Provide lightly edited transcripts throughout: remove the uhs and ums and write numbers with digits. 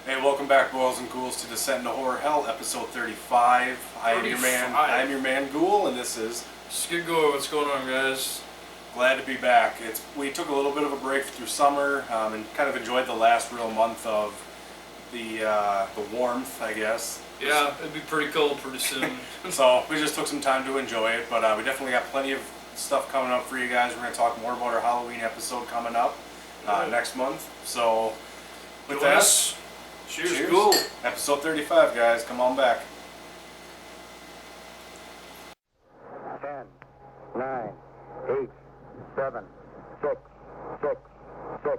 Hey, welcome back, boys and ghouls, to Descent into Horror Hell, episode 35. I am your man Ghoul, and this is Skid Gore. What's going on, guys? glad to be back. We took a little bit of a break through summer and kind of enjoyed the last real month of the warmth, I guess. Yeah, it'd be pretty cold pretty soon. So we just took some time to enjoy it, but we definitely got plenty of stuff coming up for you guys. We're going to talk more about our Halloween episode coming up next month. So with that. Cheers, Ghoul. Episode 35, guys. Come on back. 10, 9, 8, 7, 6, 6, 6.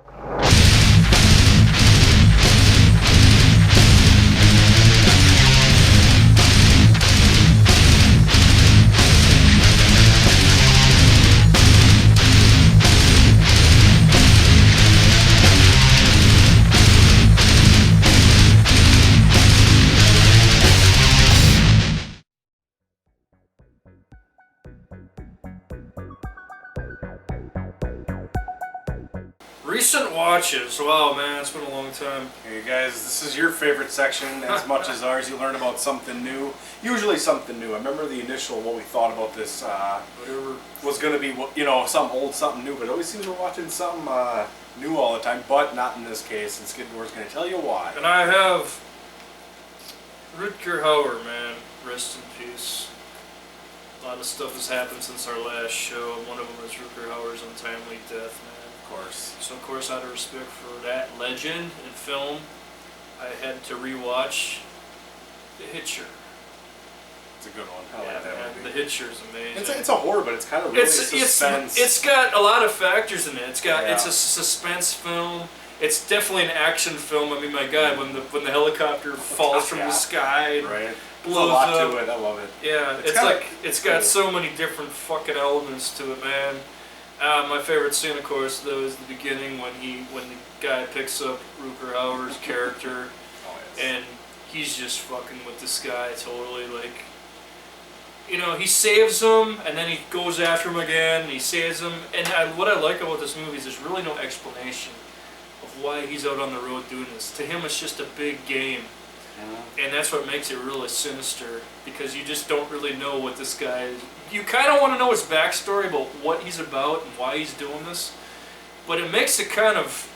Recent watches. Wow, man, it's been a long time. Hey guys, this is your favorite section as much as ours. You learn about something new, usually something new. I remember the initial, what we thought about this Whatever was going to be, something old, something new, but it always seems we're watching something new all the time, but not in this case, and Skid Gore's going to tell you why. And I have Rutger Hauer, man. Rest in peace. A lot of stuff has happened since our last show. One of them is Rutger Hauer's untimely death, man. Of course. So of course, out of respect for that legend in film, I had to rewatch The Hitcher. It's a good one. I Yeah, like that man, movie. The Hitcher is amazing. It's a horror, but it's kind of really suspense. It's got a lot of factors in it. It's Yeah. a suspense film. It's definitely an action film. I mean, my God, when the helicopter falls from the sky and right. blows There's a lot up. to it. I love it. Yeah, it's got so many different fucking elements to it, man. My favorite scene, of course, though, is the beginning when the guy picks up Rutger Hauer's character, and he's just fucking with this guy totally. Like, he saves him, and then he goes after him again, and he saves him. And what I like about this movie is there's really no explanation of why he's out on the road doing this. To him, it's just a big game. And that's what makes it really sinister, because you just don't really know what this guy is. You kind of want to know his backstory about what he's about and why he's doing this, but it makes it kind of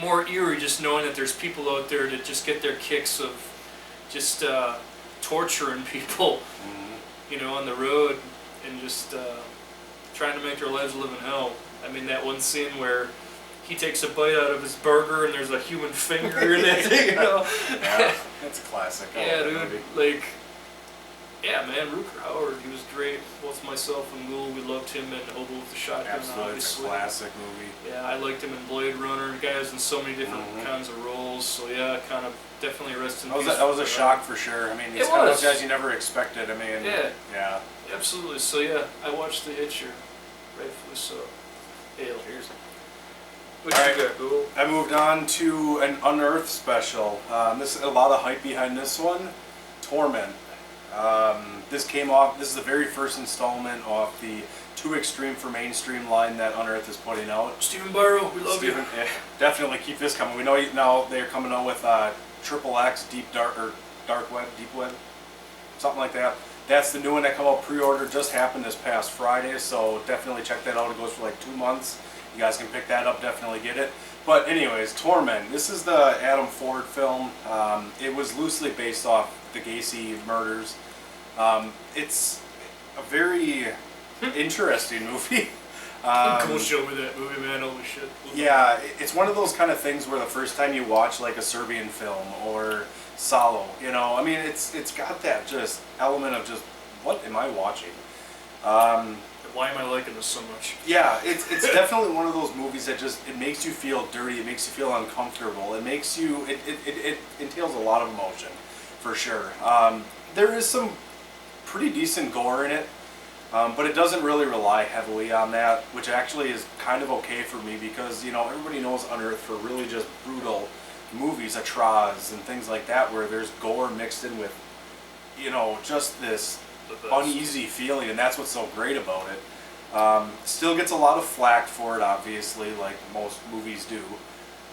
more eerie just knowing that there's people out there that just get their kicks of just torturing people, on the road and just trying to make their lives live in hell. I mean, that one scene where he takes a bite out of his burger and there's a human finger in it, Yeah, that's a classic. Yeah, dude. Like, yeah, man, Rutger Hauer, he was great. Both myself and Ghoul, we loved him in Hobo with the Shotgun, Absolutely, obviously. it's a classic movie. Yeah, I liked him in Blade Runner. The guy was in so many different kinds of roles. So yeah, kind of definitely rest in peace. That was a shock for sure. I mean, he's kind of guys you never expected. I mean, yeah. Absolutely. So yeah, I watched The Hitcher, rightfully so. Hail. Cheers. What you got, Ghoul? I moved on to an Unearthed special. This a lot of hype behind this one. Torment. This came off. This is the very first installment of the Too Extreme for Mainstream line that Unearthed is putting out. Stephen Barrow, we love you. Definitely keep this coming. We know now they're coming out with XXX Dark Web, Deep Web, something like that. That's the new one that come out pre-order. Just happened this past Friday, so definitely check that out. It goes for like 2 months. You guys can pick that up, definitely get it. But anyways, Torment. This is the Adam Ford film. It was loosely based off the Gacy murders. It's a very interesting movie. Cool show with that movie, man. Holy shit. Yeah, it's one of those kind of things where the first time you watch like a Serbian film or Salo, I mean, it's got that just element of just, what am I watching? Why am I liking this so much? Yeah, it's definitely one of those movies that just, it makes you feel dirty, it makes you feel uncomfortable, it entails a lot of emotion, for sure. There is some pretty decent gore in it, but it doesn't really rely heavily on that, which actually is kind of okay for me because, everybody knows Unearthed for really just brutal movies, Atraz and things like that, where there's gore mixed in with, just this uneasy feeling, and that's what's so great about it. Still gets a lot of flack for it, obviously, like most movies do.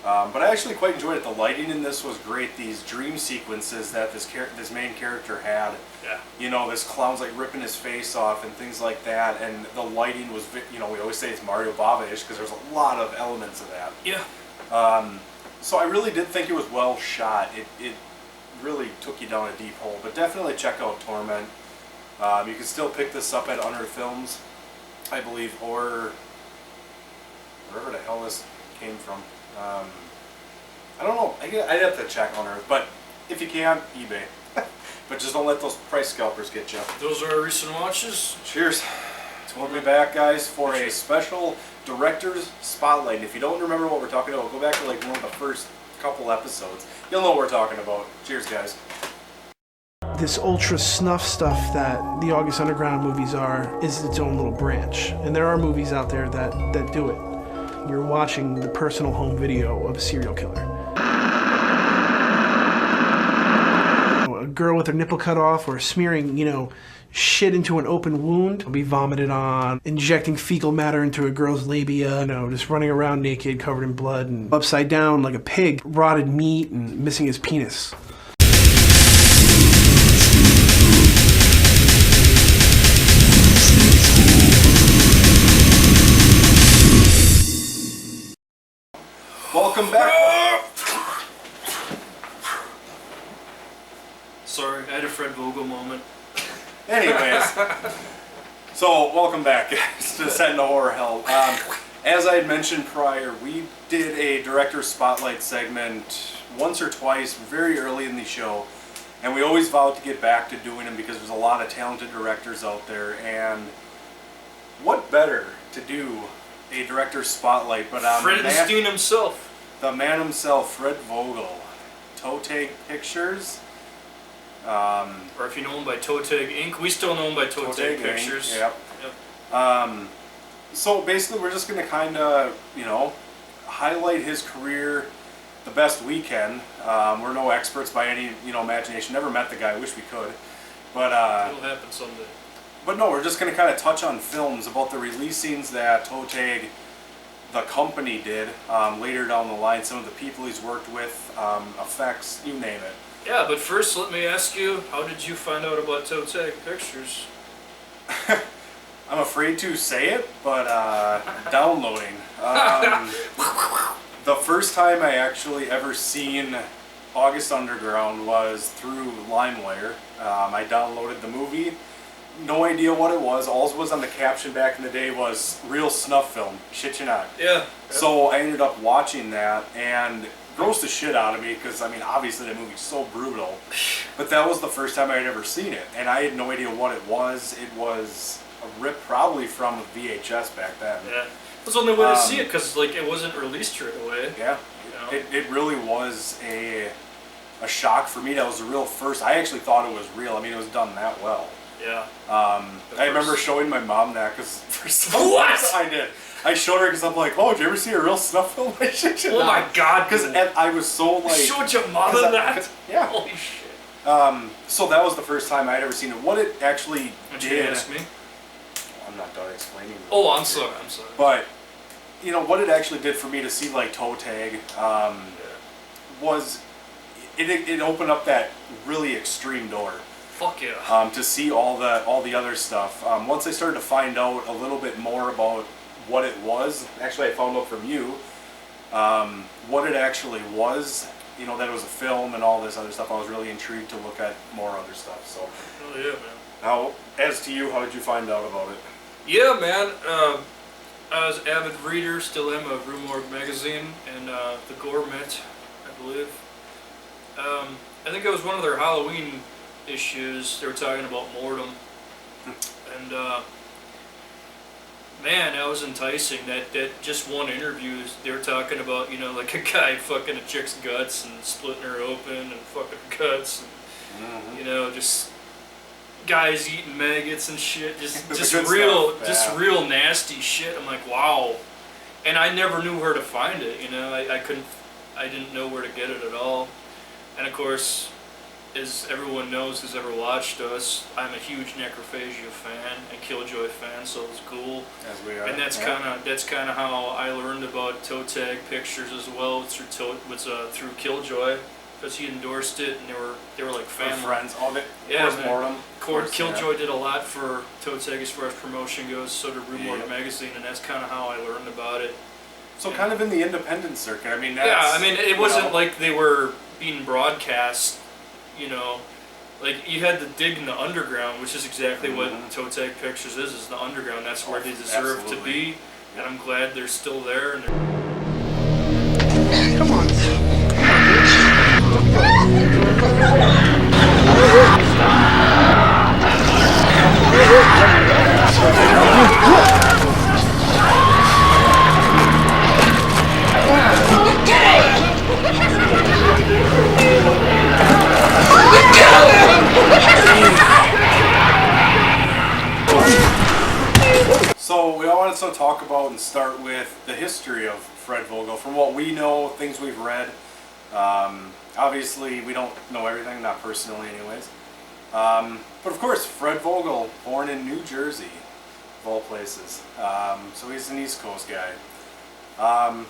But I actually quite enjoyed it. The lighting in this was great. These dream sequences that this main character had. Yeah. You know, this clown's like ripping his face off and things like that. And the lighting was, you know, we always say it's Mario Bava-ish because there's a lot of elements of that. Yeah. So I really did think it was well shot. It really took you down a deep hole. But definitely check out Torment. You can still pick this up at Unearthed Films, I believe, or wherever the hell this came from. I don't know. I'd have to check on Earth, but if you can, eBay. But just don't let those price scalpers get you. Those are our recent watches. Cheers. We'll be back, guys, for a special director's spotlight. And if you don't remember what we're talking about, go back to like one of the first couple episodes. You'll know what we're talking about. Cheers, guys. This ultra snuff stuff that the August Underground movies are is its own little branch. And there are movies out there that do it. You're watching the personal home video of a serial killer. A girl with her nipple cut off or smearing, you know, shit into an open wound will be vomited on, injecting fecal matter into a girl's labia, you know, just running around naked, covered in blood and upside down like a pig, rotted meat and missing his penis. Welcome back. Sorry, I had a Fred Vogel moment. Anyways, so welcome back to Set No Horror Hell. As I had mentioned prior, we did a director's spotlight segment once or twice very early in the show, and we always vowed to get back to doing them because there's a lot of talented directors out there, and what better to do a director's spotlight but Fredstein himself. The man himself, Fred Vogel, Toetag Pictures. Or if you know him by Toetag Inc. We still know him by Toetag Pictures. Inc. Yep. So basically we're just going to kind of, you know, highlight his career the best we can. We're no experts by any, you know, imagination. Never met the guy. Wish we could. But it'll happen someday. But no, we're just going to kind of touch on films about the releasings that Toetag, the company, did later down the line. Some of the people he's worked with, effects, you name it. Yeah, but first let me ask you, how did you find out about Toetag Pictures? I'm afraid to say it, but downloading. The first time I actually ever seen August Underground was through LimeWire. I downloaded the movie. No idea what it was. All was on the caption back in the day was real snuff film. Shit you not. Yeah. So I ended up watching that and grossed the shit out of me because, I mean, obviously that movie's so brutal. But that was the first time I had ever seen it. And I had no idea what it was. It was a rip probably from VHS back then. Yeah. It was the only way to see it because, like, it wasn't released right away. Yeah. You know? It really was a shock for me. That was the real first. I actually thought it was real. I mean, it was done that well. Yeah. I remember showing my mom that because for some What? reason I did. I showed her because I'm like, oh, did you ever see a real snuff film? Oh my god. Because I was so like... You showed your mother that? Yeah. Holy shit. So that was the first time I'd ever seen it. What it actually Did did... you ask me? I'm not done explaining. Oh, I'm sorry. But, you know, what it actually did for me to see, like, Toetag was... It opened up that really extreme door. Fuck yeah. To see all the other stuff. Once I started to find out a little bit more about what it was, actually I found out from you, what it actually was, you know, that it was a film and all this other stuff. I was really intrigued to look at more other stuff. So, Oh yeah, man. now, as to you, how did you find out about it? Yeah, man. I was an avid reader, still am, of Rue Morgue magazine and The Gourmet, I believe. I think it was one of their Halloween issues. They were talking about Mortem, and man, that was enticing. That just one interview, they were talking about, you know, like a guy fucking a chick's guts and splitting her open and fucking her guts, and you know, just guys eating maggots and shit, just real nasty shit. I'm like, wow. And I never knew where to find it, you know. I didn't know where to get it at all. And of course, as everyone knows who's ever watched us, I'm a huge Necrophagia fan and Killjoy fan, so it's cool. As we are. And that's kind of how I learned about Toetag Pictures as well, through Killjoy, because he endorsed it, and they were like We're family. friends. All the Yeah, Killjoy. did a lot for Toetag as far as promotion goes. So did Rue Morgue magazine, and that's kind of how I learned about it. So kind of in the independent circuit. I mean, that's, Yeah, I mean, it wasn't like they were being broadcast, you know. Like, you had to dig in the underground, which is exactly what Toetag Pictures is the underground. That's where they deserve to be, and I'm glad they're still there. And Come on. So we all wanted to talk about and start with the history of Fred Vogel. From what we know, things we've read, obviously we don't know everything, not personally anyways. But of course, Fred Vogel, born in New Jersey, of all places. So he's an East Coast guy.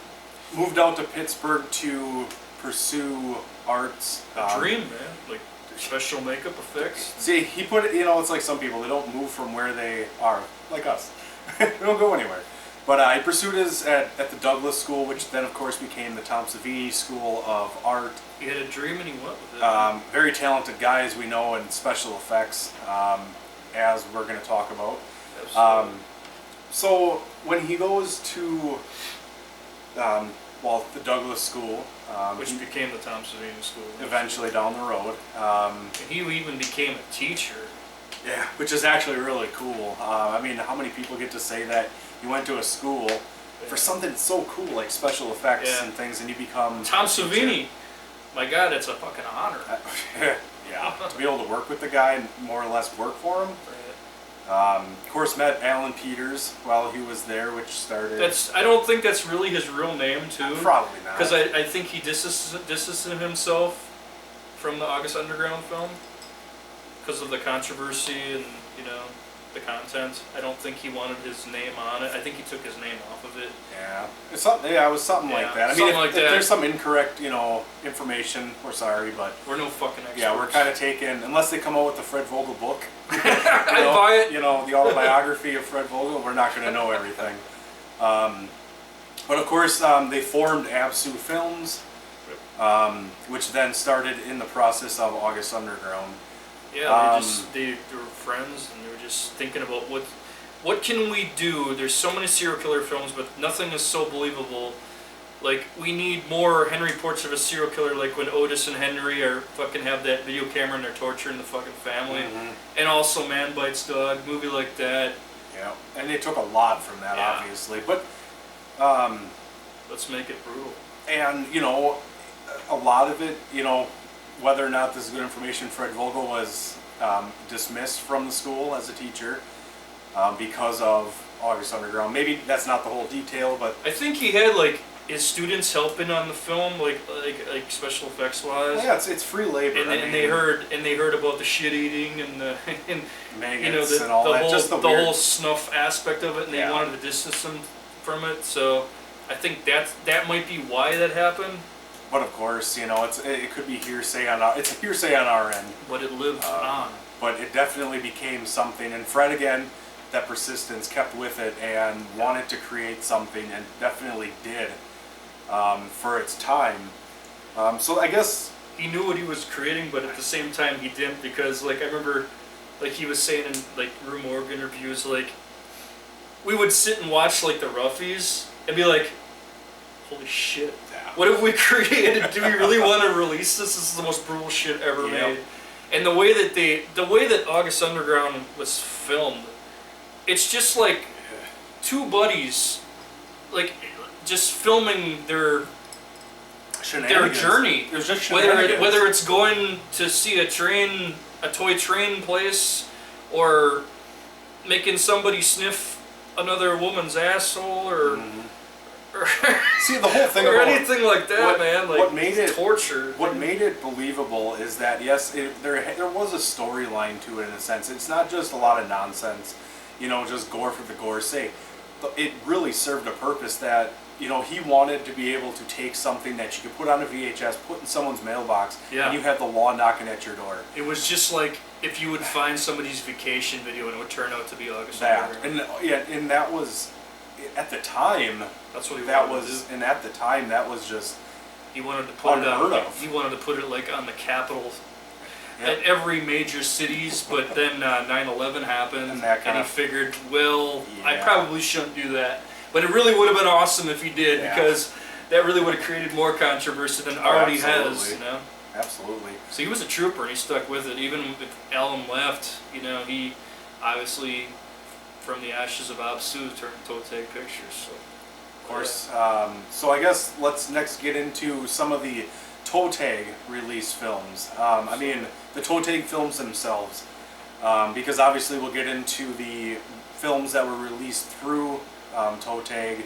Moved out to Pittsburgh to pursue arts. a dream, man. Like, special makeup effects. See, he put it, it's like some people, they don't move from where they are, like us. We don't go anywhere. But he pursued his at the Douglas School, which then of course became the Tom Savini School of Art. He had a dream and he went with it. Very talented guy, as we know, in special effects, as we're going to talk about. Absolutely. So when he goes to, the Douglas School, Which became the Tom Savini School. eventually down the road. And he even became a teacher. Yeah, which is actually really cool. I mean, how many people get to say that you went to a school for something so cool like special effects and things, and you become Tom a teacher? Savini, my God, that's a fucking honor. Yeah, to be able to work with the guy and more or less work for him. Of course, met Alan Peters while he was there, which started. I don't think that's really his real name, too. Probably not. Because I think he distanced himself from the August Underground film because of the controversy and, the content. I don't think he wanted his name on it. I think he took his name off of it. Yeah, it's something. Yeah, it was something like that. I mean, if there's some incorrect, information, we're sorry, but we're no fucking experts. yeah, we're kind of taking, unless they come out with the Fred Vogel book. I'd buy it. The autobiography of Fred Vogel. We're not going to know everything. But of course, they formed Absu Films, which then started in the process of August Underground. Yeah, they were friends, and they were just thinking about what can we do. There's so many serial killer films, but nothing is so believable. Like, we need more Henry Portrait of a Serial Killer, like when Otis and Henry have that video camera and they're torturing the fucking family. And also Man Bites Dog, movie like that. Yeah, and they took a lot from that, obviously. But let's make it brutal. and a lot of it, whether or not this is good information, Fred Vogel was dismissed from the school as a teacher because of August Underground. Maybe that's not the whole detail, but I think he had his students helping on the film, like special effects wise. yeah, it's free labor. And they heard about the shit eating and the maggots and all that. Whole, just the whole snuff aspect of it, and they Yeah. wanted to distance them from it. So I think that might be why that happened. But of course, it could be hearsay on our. It's a hearsay on our end. But it lived on. But it definitely became something. And Fred, again, that persistence, kept with it and wanted to create something, and definitely did for its time. So I guess He knew what he was creating, but at the same time he didn't, because I remember he was saying in Rue Morgue interviews, we would sit and watch the Roughies and be like, holy shit. What have we created? Do we really want to release this? This is the most brutal shit ever made. And the way that August Underground was filmed, it's just two buddies, just filming their journey. There's just whether it's going to see a toy train place, or making somebody sniff another woman's asshole, or See, the whole thing or about anything like that, man. Like, what made it torture. What made it believable is that yes, there was a storyline to it in a sense. It's not just a lot of nonsense, just gore for the gore's sake. But it really served a purpose that he wanted to be able to take something that you could put on a VHS, put in someone's mailbox, Yeah. and you have the law knocking at your door. It was just like if you would find somebody's vacation video and it would turn out to be August That Underground. and that was at the time. That's what he That wanted was to do. and at the time that was just He wanted to put it unheard on. of. He wanted to put it like on the capital Yep. at every major cities, but then 9/11 happened, And that he kinda- figured, well, I Yeah. probably shouldn't do that. But it really would have been awesome if he did, Yeah. because that really would have created more controversy than already has. absolutely. Absolutely. So he was a trooper, and he stuck with it. Even if Alan left, he obviously, from the ashes of Absu, turned Toetag Pictures. So. Of course. So I guess let's next get into some of the Toetag release films. The Toetag films themselves, because obviously we'll get into the films that were released through Toetag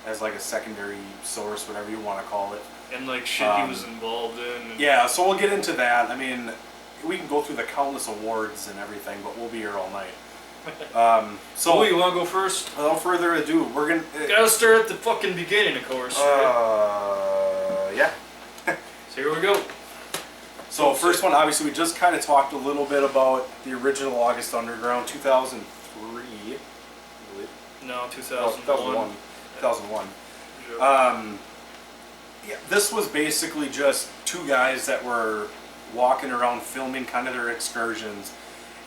as like a secondary source, whatever you want to call it. And like shit he was involved in. And Yeah, so we'll get into that. We can go through the countless awards and everything, but we'll be here all night. So you want to go first? Without further ado, we're gonna. Gotta start at the fucking beginning, of course. Right? Yeah. So here we go. So first one, obviously, we just kind of talked a little bit about the original August Underground, 2003, I believe. No, 2001. 2001. Sure. Yeah, this was basically just two guys that were walking around filming kind of their excursions.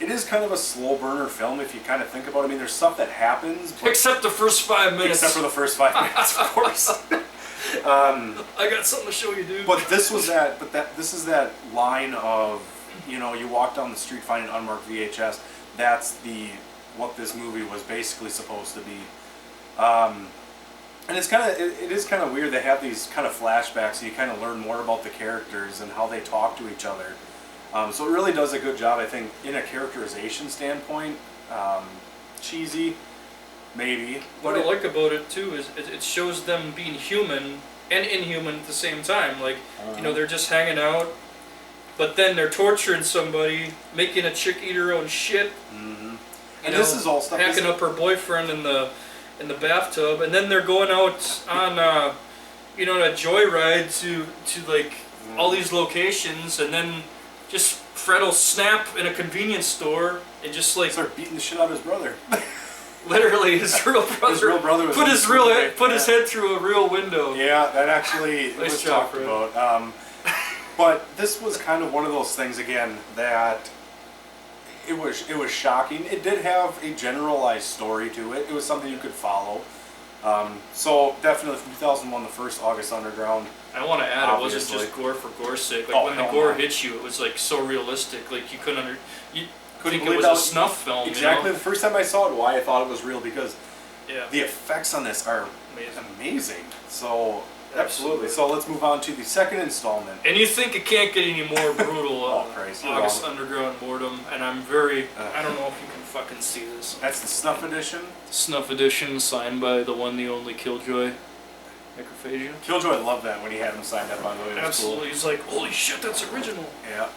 It is kind of a slow burner film if you kind of think about it. There's stuff that happens, but Except the first 5 minutes. except for the first 5 minutes, of course. I got something to show you, dude. But this was that. This is that line of, you walk down the street, find an unmarked VHS. That's what this movie was basically supposed to be. And it is kind of weird. They have these kind of flashbacks, so you kind of learn more about the characters and how they talk to each other. So it really does a good job, I think, in a characterization standpoint. Cheesy, maybe. What I like about it too is it shows them being human and inhuman at the same time. Like, they're just hanging out, but then they're torturing somebody, making a chick eat her own shit. Mm-hmm. And this is all stuff. Hacking up her boyfriend in the bathtub, and then they're going out on a joyride to like all these locations, and then just Fred will snap in a convenience store and just like start beating the shit out of his brother. literally his real brother. His real brother was put his head through a real window. Yeah, that actually Nice was job, talked Fred. about. But this was kind of one of those things again that it was shocking. It did have a generalized story to it. It was something you could follow. So definitely from 2001, the first August Underground. I want to add, Obviously. it wasn't just gore for gore's sake. Like Oh, when the hell gore no. hits you, it was like so realistic. Like you couldn't think it believe was that a snuff film. Exactly. The first time I saw it, why I thought it was real, because Yeah. the effects on this are Amazing. amazing. So Absolutely. So let's move on to the second installment. And you think it can't get any more brutal? Oh, Christ, you're August wrong. Underground boredom, and I'm very. I don't know if you can fucking see this. That's the Snuff Edition. Snuff edition, signed by the one, the only Killjoy. Necrophagia. Killjoy loved that when he had him signed up, by the way. It was Absolutely, he's like, holy shit, that's original. Cool. Yeah.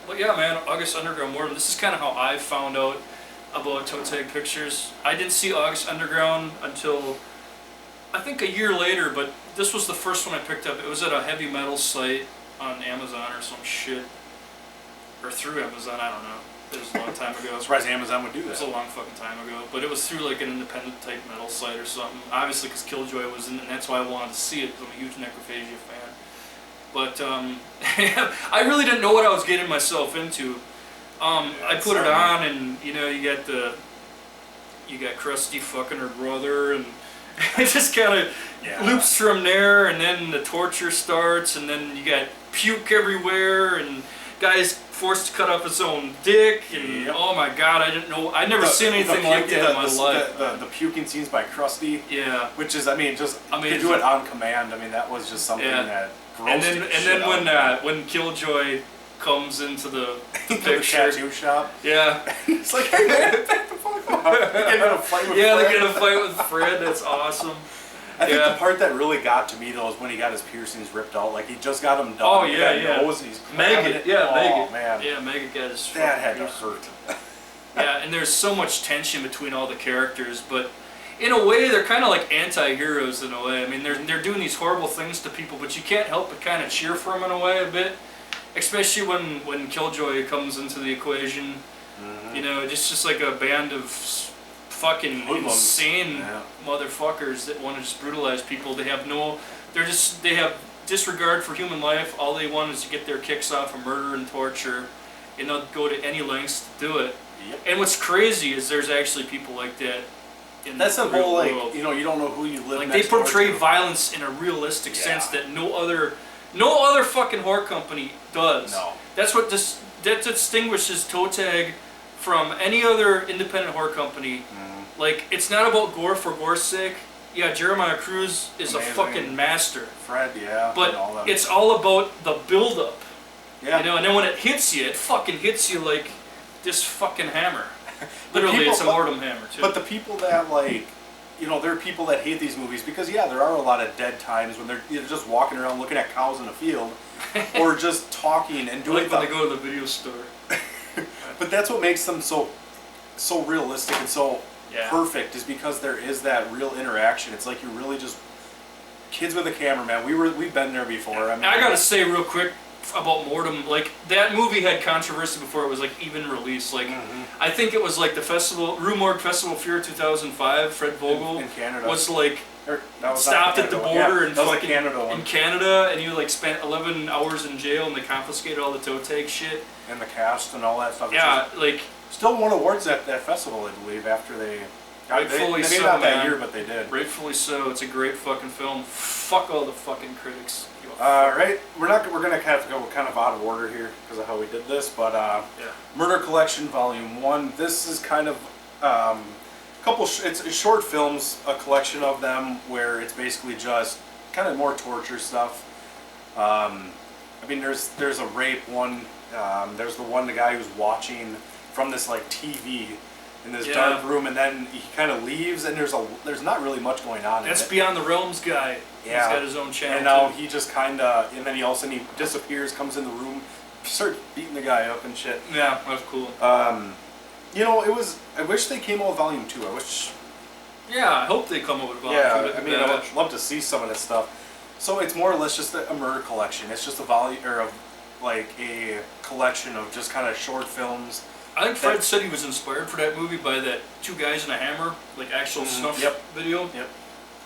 But yeah, man, August Underground boredom. This is kind of how I found out about Toetag Pictures. I didn't see August Underground until I think a year later, but this was the first one I picked up. It was at a heavy metal site on Amazon or some shit. Or through Amazon, I don't know. It was a long time ago. I'm surprised Amazon would do It was that. a long fucking time ago. But it was through like an independent type metal site or something. Obviously because Killjoy was in it, and that's why I wanted to see it, because I'm a huge Necrophagia fan. But I really didn't know what I was getting myself into. I put it on, and you got Krusty fucking her brother, and it just kind of loops from there, and then the torture starts, and then you got puke everywhere, and guys forced to cut off his own dick, and oh my god, I didn't know, I'd never seen anything like that in my life. The puking scenes by Krusty. Yeah. Which is, to do it on command. That was just something that grossed And then when Killjoy comes into the the picture, tattoo shop. yeah, It's like, hey man, back the fuck off. They get in a fight with yeah, Fred. they get in a fight with Fred. That's awesome. I think the part that really got to me though is when he got his piercings ripped out. Like he just got them done. Oh He yeah, got yeah. nose and he's grabbing it. Yeah, Oh Maggot. man. Yeah, Maggot got his. That had to fucking hurt. Yeah, and there's so much tension between all the characters, but in a way they're kind of like anti-heroes in a way. I mean, they're doing these horrible things to people, but you can't help but kind of cheer for them in a way a bit, especially when Killjoy comes into the equation. Mm-hmm. You know, just like a band of fucking Hoodlums. insane Yeah. motherfuckers that want to just brutalize people. They have disregard for human life. All they want is to get their kicks off of murder and torture, and they'll go to any lengths to do it. Yep. And what's crazy is there's actually people like that in That's the the real whole like world. you know you don't know who you live Like they next door portray to. violence in a realistic Yeah. sense that no other fucking horror company does. No. That's what that distinguishes Toetag from any other independent horror company. Mm-hmm. Like it's not about gore for gore's sake. Yeah, Jeremiah Cruz is Amazing. a fucking master. Fred, yeah. But and all them. it's all about the build-up. yeah. You know, and then when it hits you, it fucking hits you like this fucking hammer. But Literally, people- it's a mortem hammer too. But the people that like, you know, there are people that hate these movies because yeah, there are a lot of dead times when they're either just walking around looking at cows in a field, or just talking and doing like when they go to the video store. But that's what makes them so realistic and so Yeah. perfect is because there is that real interaction. It's like you're really just kids with a camera, man. We've been there before. I mean, I gotta say real quick about Mortem, like that movie had controversy before it was like even released. Like I think it was like the festival, Rue Morgue Festival of Fear 2005. Fred Vogel in Canada was like Or, that was not stopped at the Canada one. border Yeah, and that was the fucking Canada one. in Canada, and he like spent 11 hours in jail, and they confiscated all the toe tag shit. And the cast and all that stuff. It's Yeah, just- like still won awards at that festival, I believe, after they. Rightfully they so, not that man. year, but they did. rightfully so. It's a great fucking film. Fuck all the fucking critics. Right, we're gonna have to go kind of out of order here because of how we did this, but Yeah. Murder Collection Volume 1. This is kind of it's short films, a collection of them where it's basically just kind of more torture stuff. I mean, there's a rape one. There's the guy who's watching from this like TV in this Yeah. dark room, and then he kind of leaves, and there's not really much going on. That's in it. Beyond the Realms guy. Yeah. He's got his own channel. And now too. he just kind of, and then he all of a sudden he disappears, comes in the room, starts beating the guy up and shit. Yeah, that's cool. You know, I wish they came out with Volume 2. I wish. Yeah, I hope they come up with volume. Yeah, I mean, I would love to see some of this stuff. So it's more or less just a murder collection. It's just a volume, or like a collection of just kind of short films. I think Fred said he was inspired for that movie by that Two Guys and a Hammer, like actual snuff Yep. video. Yep.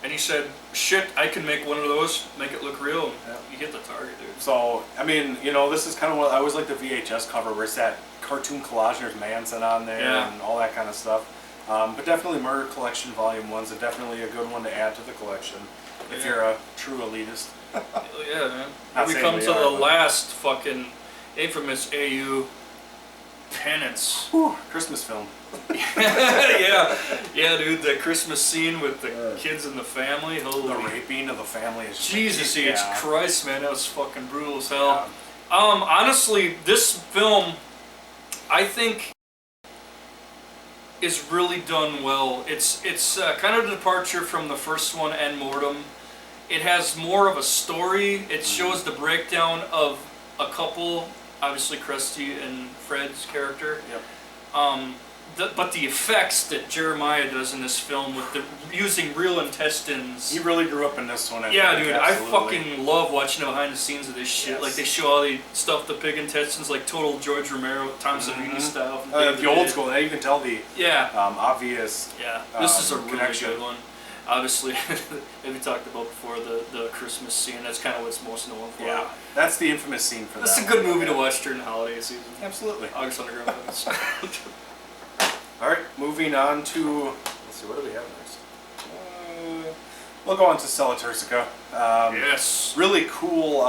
And he said, shit, I can make one of those, make it look real, and Yep. you hit the target, dude. So, I mean, you know, this is kind of what I always like the VHS cover where it's that cartoon collage and there's Manson on there Yeah. and all that kind of stuff. But definitely Murder Collection Volume 1's definitely a good one to add to the collection if Yeah. you're a true elitist. Yeah, man. Not We saying come we to are, the but- last fucking infamous AU Penance. Whew, Christmas film. yeah, dude, that Christmas scene with the kids and the family. The Holy raping of the family is Jesus H. yeah. Christ, man, that was fucking brutal as hell. Honestly, this film, I think, is really done well. It's kind of a departure from the first one and Mortem. It has more of a story. It shows the breakdown of a couple, obviously Krusty and Fred's character. Yep. But the effects that Jeremiah does in this film with the using real intestines. He really grew up in this one. I Yeah, think, dude, absolutely. I fucking love watching the behind the scenes of this shit. Yes. Like they show all the stuff, the pig intestines, like total George Romero, Tom Savini style. from Day of the the old Dead. school. Now you can tell the Yeah, obvious. yeah. This is a really connection. good one. Obviously, as we talked about before, the Christmas scene. That's kind of what's most known for. Yeah, that's the infamous scene for That's that a good one. movie to watch during the holiday season. Absolutely. August Underground. Movies. All right, moving on to, let's see, what do we have next? We'll go on to Stella Turcica. Yes. Really cool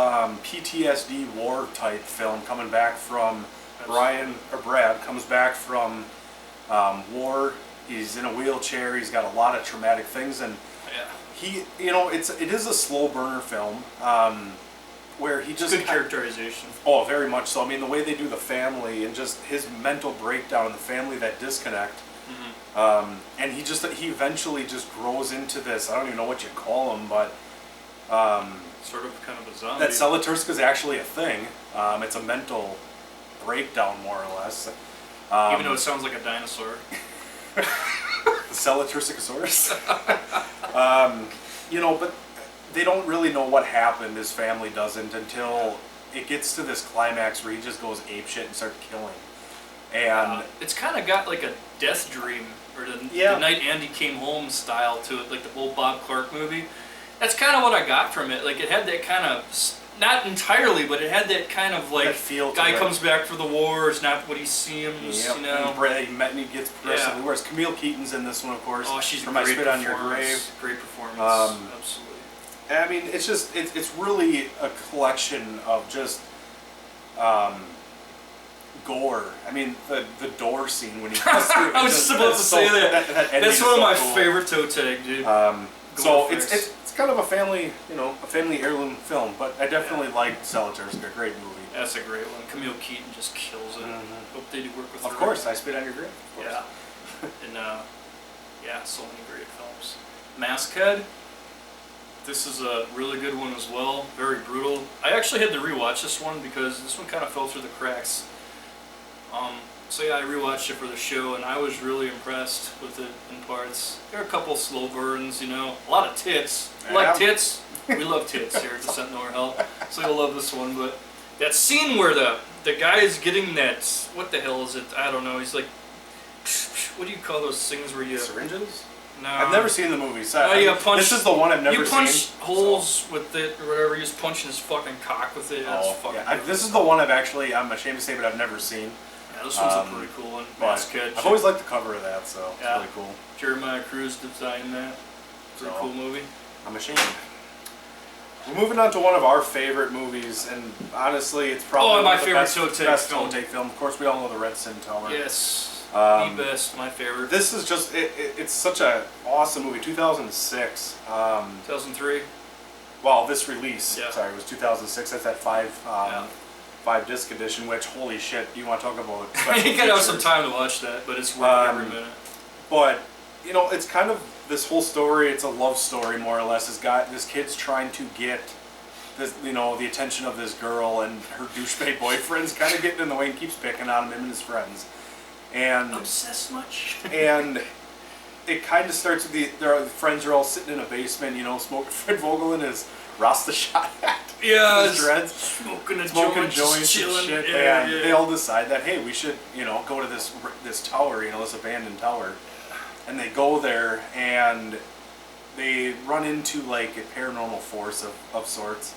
PTSD war type film coming back from Brad comes back from war. He's in a wheelchair. He's got a lot of traumatic things, and Yeah. he, you know, it is a slow burner film where he just Good characterization. Oh, very much so. I mean, the way they do the family and just his mental breakdown and the family that disconnect. And he eventually just grows into this. I don't even know what you call him, but sort of kind of a zombie. that Salaturska is actually a thing. It's a mental breakdown, more or less. Even though it sounds like a dinosaur. The Salatursicosaurus. You know, but they don't really know what happened. His family doesn't until it gets to this climax where he just goes apeshit and starts killing. And it's kind of got like a Death Dream or the Night Andy Came Home style to it, like the old Bob Clark movie. That's kind of what I got from it. Like it had that kind of, not entirely, but it had that kind of like guy comes back for the war, is not what he seems, you know. And he gets progressively worse. Camille Keaton's in this one, of course. Oh, she's from a great I Spit on Your Grave. Great performance, absolutely. I mean, it's just it's really a collection of just gore. I mean, the door scene when he goes through. I was just about to say that. That's one of my favorite Toetag, dude. So it's kind of a family, you know, a family heirloom film, but I definitely like Salaturska. Great movie. That's a great one. Camille Keaton just kills it. Hope they do work with her. Of course, I Spit on Your Grave. Yeah. And yeah, so many great films. Maskhead. This is a really good one as well. Very brutal. I actually had to rewatch this one because this one kind of fell through the cracks. So yeah, I rewatched it for the show, and I was really impressed with it in parts. There are a couple slow burns, you know, a lot of tits. You like tits? We love tits here at the Sentinel Hell, so you'll love this one. But that scene where the guy is getting that, what the hell is it? I don't know. He's like, what do you call those things where you syringes? No, I've never seen the movie. So this is the one I've never seen. You punch holes with it or whatever. You just punch in his fucking cock with it. This is the one I'm ashamed to say, but I've never seen. Yeah, this one's a pretty cool one. Maskhead. I've always liked the cover of that, so it's really cool. Jeremiah Cruz designed that. Pretty cool movie. I'm ashamed. We're moving on to one of our favorite movies, and honestly, it's probably my favorite best Toetag film. Of course, we all know the Red Sin Tower. Yes, the best, my favorite. This is just, it's such an awesome movie. 2006. 2003. Well, this release, sorry, it was 2006. That's that 5-disc edition, which, holy shit, do you want to talk about you gotta have some time to watch that, but it's worth every minute. But, you know, it's kind of this whole story, it's a love story, more or less. This kid's trying to get this, you know, the attention of this girl, and her douchebag boyfriend's kind of getting in the way and keeps picking on him and his friends. And obsessed much? And it kind of starts with their friends are all sitting in a basement, you know, smoking Fred Vogel in his Rasta shot hat. Yeah, his dreads, smoking joints and chilling. shit. And they all decide that, hey, we should, you know, go to this tower, you know, this abandoned tower. And they go there, and they run into like a paranormal force of sorts.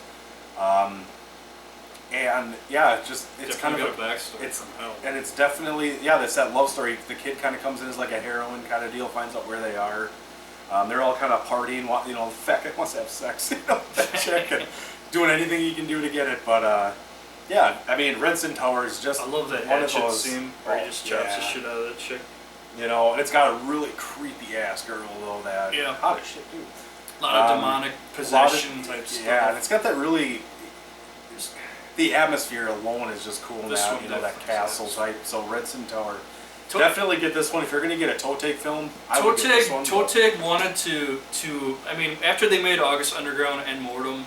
And yeah, it's definitely kind of got a backstory. And it's definitely that's that love story. The kid kind of comes in as like a heroine kind of deal, finds out where they are. They're all kind of partying, you know, the fat guy wants to have sex, you know, that chick, and doing anything he can do to get it. But yeah, I mean, Red Sin Tower is just I love that hatchet scene where he just chops the shit out of that chick. You know, and it's got a really creepy ass girl though. That hot as shit, dude. A lot of demonic possession type stuff. Yeah, and it's got that really. The atmosphere alone is just cool now. You know, that castle type. So Red Sin Tower. Definitely get this one if you're going to get a Toetag film. I would get this one. Toetag wanted to. I mean, after they made August Underground and Mortem,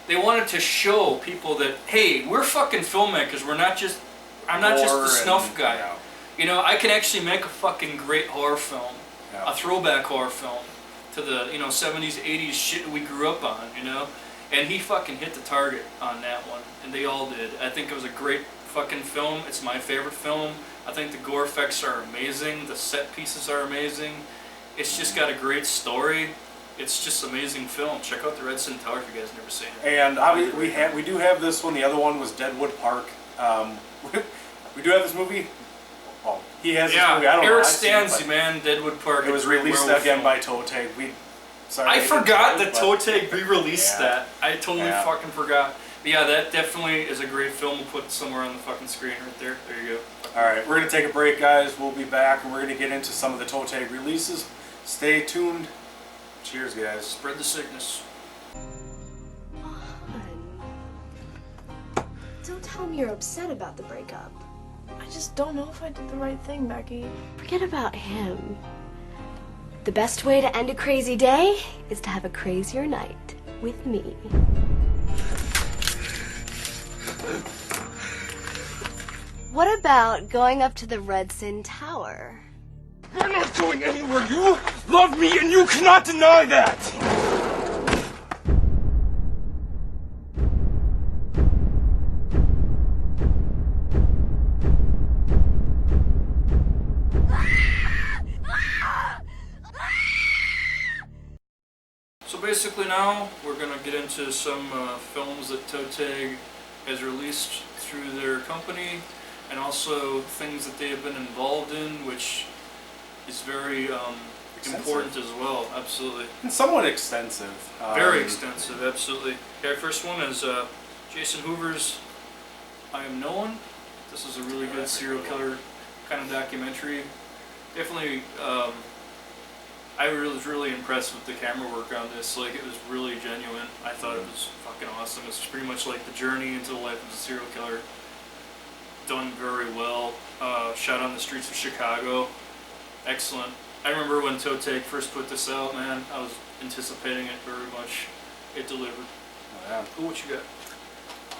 they wanted to show people that, hey, we're fucking filmmakers. I'm not just the snuff guy. Yeah. You know, I can actually make a fucking great horror film, a throwback horror film to the 70s, 80s shit we grew up on. You know, and he fucking hit the target on that one, and they all did. I think it was a great fucking film. It's my favorite film. I think the gore effects are amazing. The set pieces are amazing. It's just got a great story. It's just an amazing film. Check out the Red Sin Tower if you guys never seen it. And we do have this one. The other one was Deadwood Park. We do have this movie. Well, he has this movie. I don't know. Eric Stanzi, man, Deadwood Park. It was released again by Toetag. I forgot that Toetag re-released that. I totally fucking forgot. But yeah, that definitely is a great film. We'll put it somewhere on the fucking screen right there. There you go. Alright, we're going to take a break, guys. We'll be back, and we're going to get into some of the Toetag releases. Stay tuned. Cheers, guys. Spread the sickness. Don't tell me you're upset about the breakup. I just don't know if I did the right thing, Becky. Forget about him. The best way to end a crazy day is to have a crazier night with me. What about going up to the Redson Tower? We're not going anywhere. You love me and you cannot deny that. So basically now we're going to get into some films that Toetag has released through their company, and also things that they have been involved in, which is very important as well. Absolutely. And somewhat extensive. Very extensive, absolutely. Okay, first one is Jason Hoover's I Am No One. This is a really good serial killer kind of documentary. Definitely, I was really impressed with the camera work on this. Like, it was really genuine. I thought it was fucking awesome. It's pretty much like the journey into the life of a serial killer. Done very well. Shot on the streets of Chicago. Excellent. I remember when Toetag first put this out, man, I was anticipating it very much. It delivered. Oh, yeah. Ooh, what you got?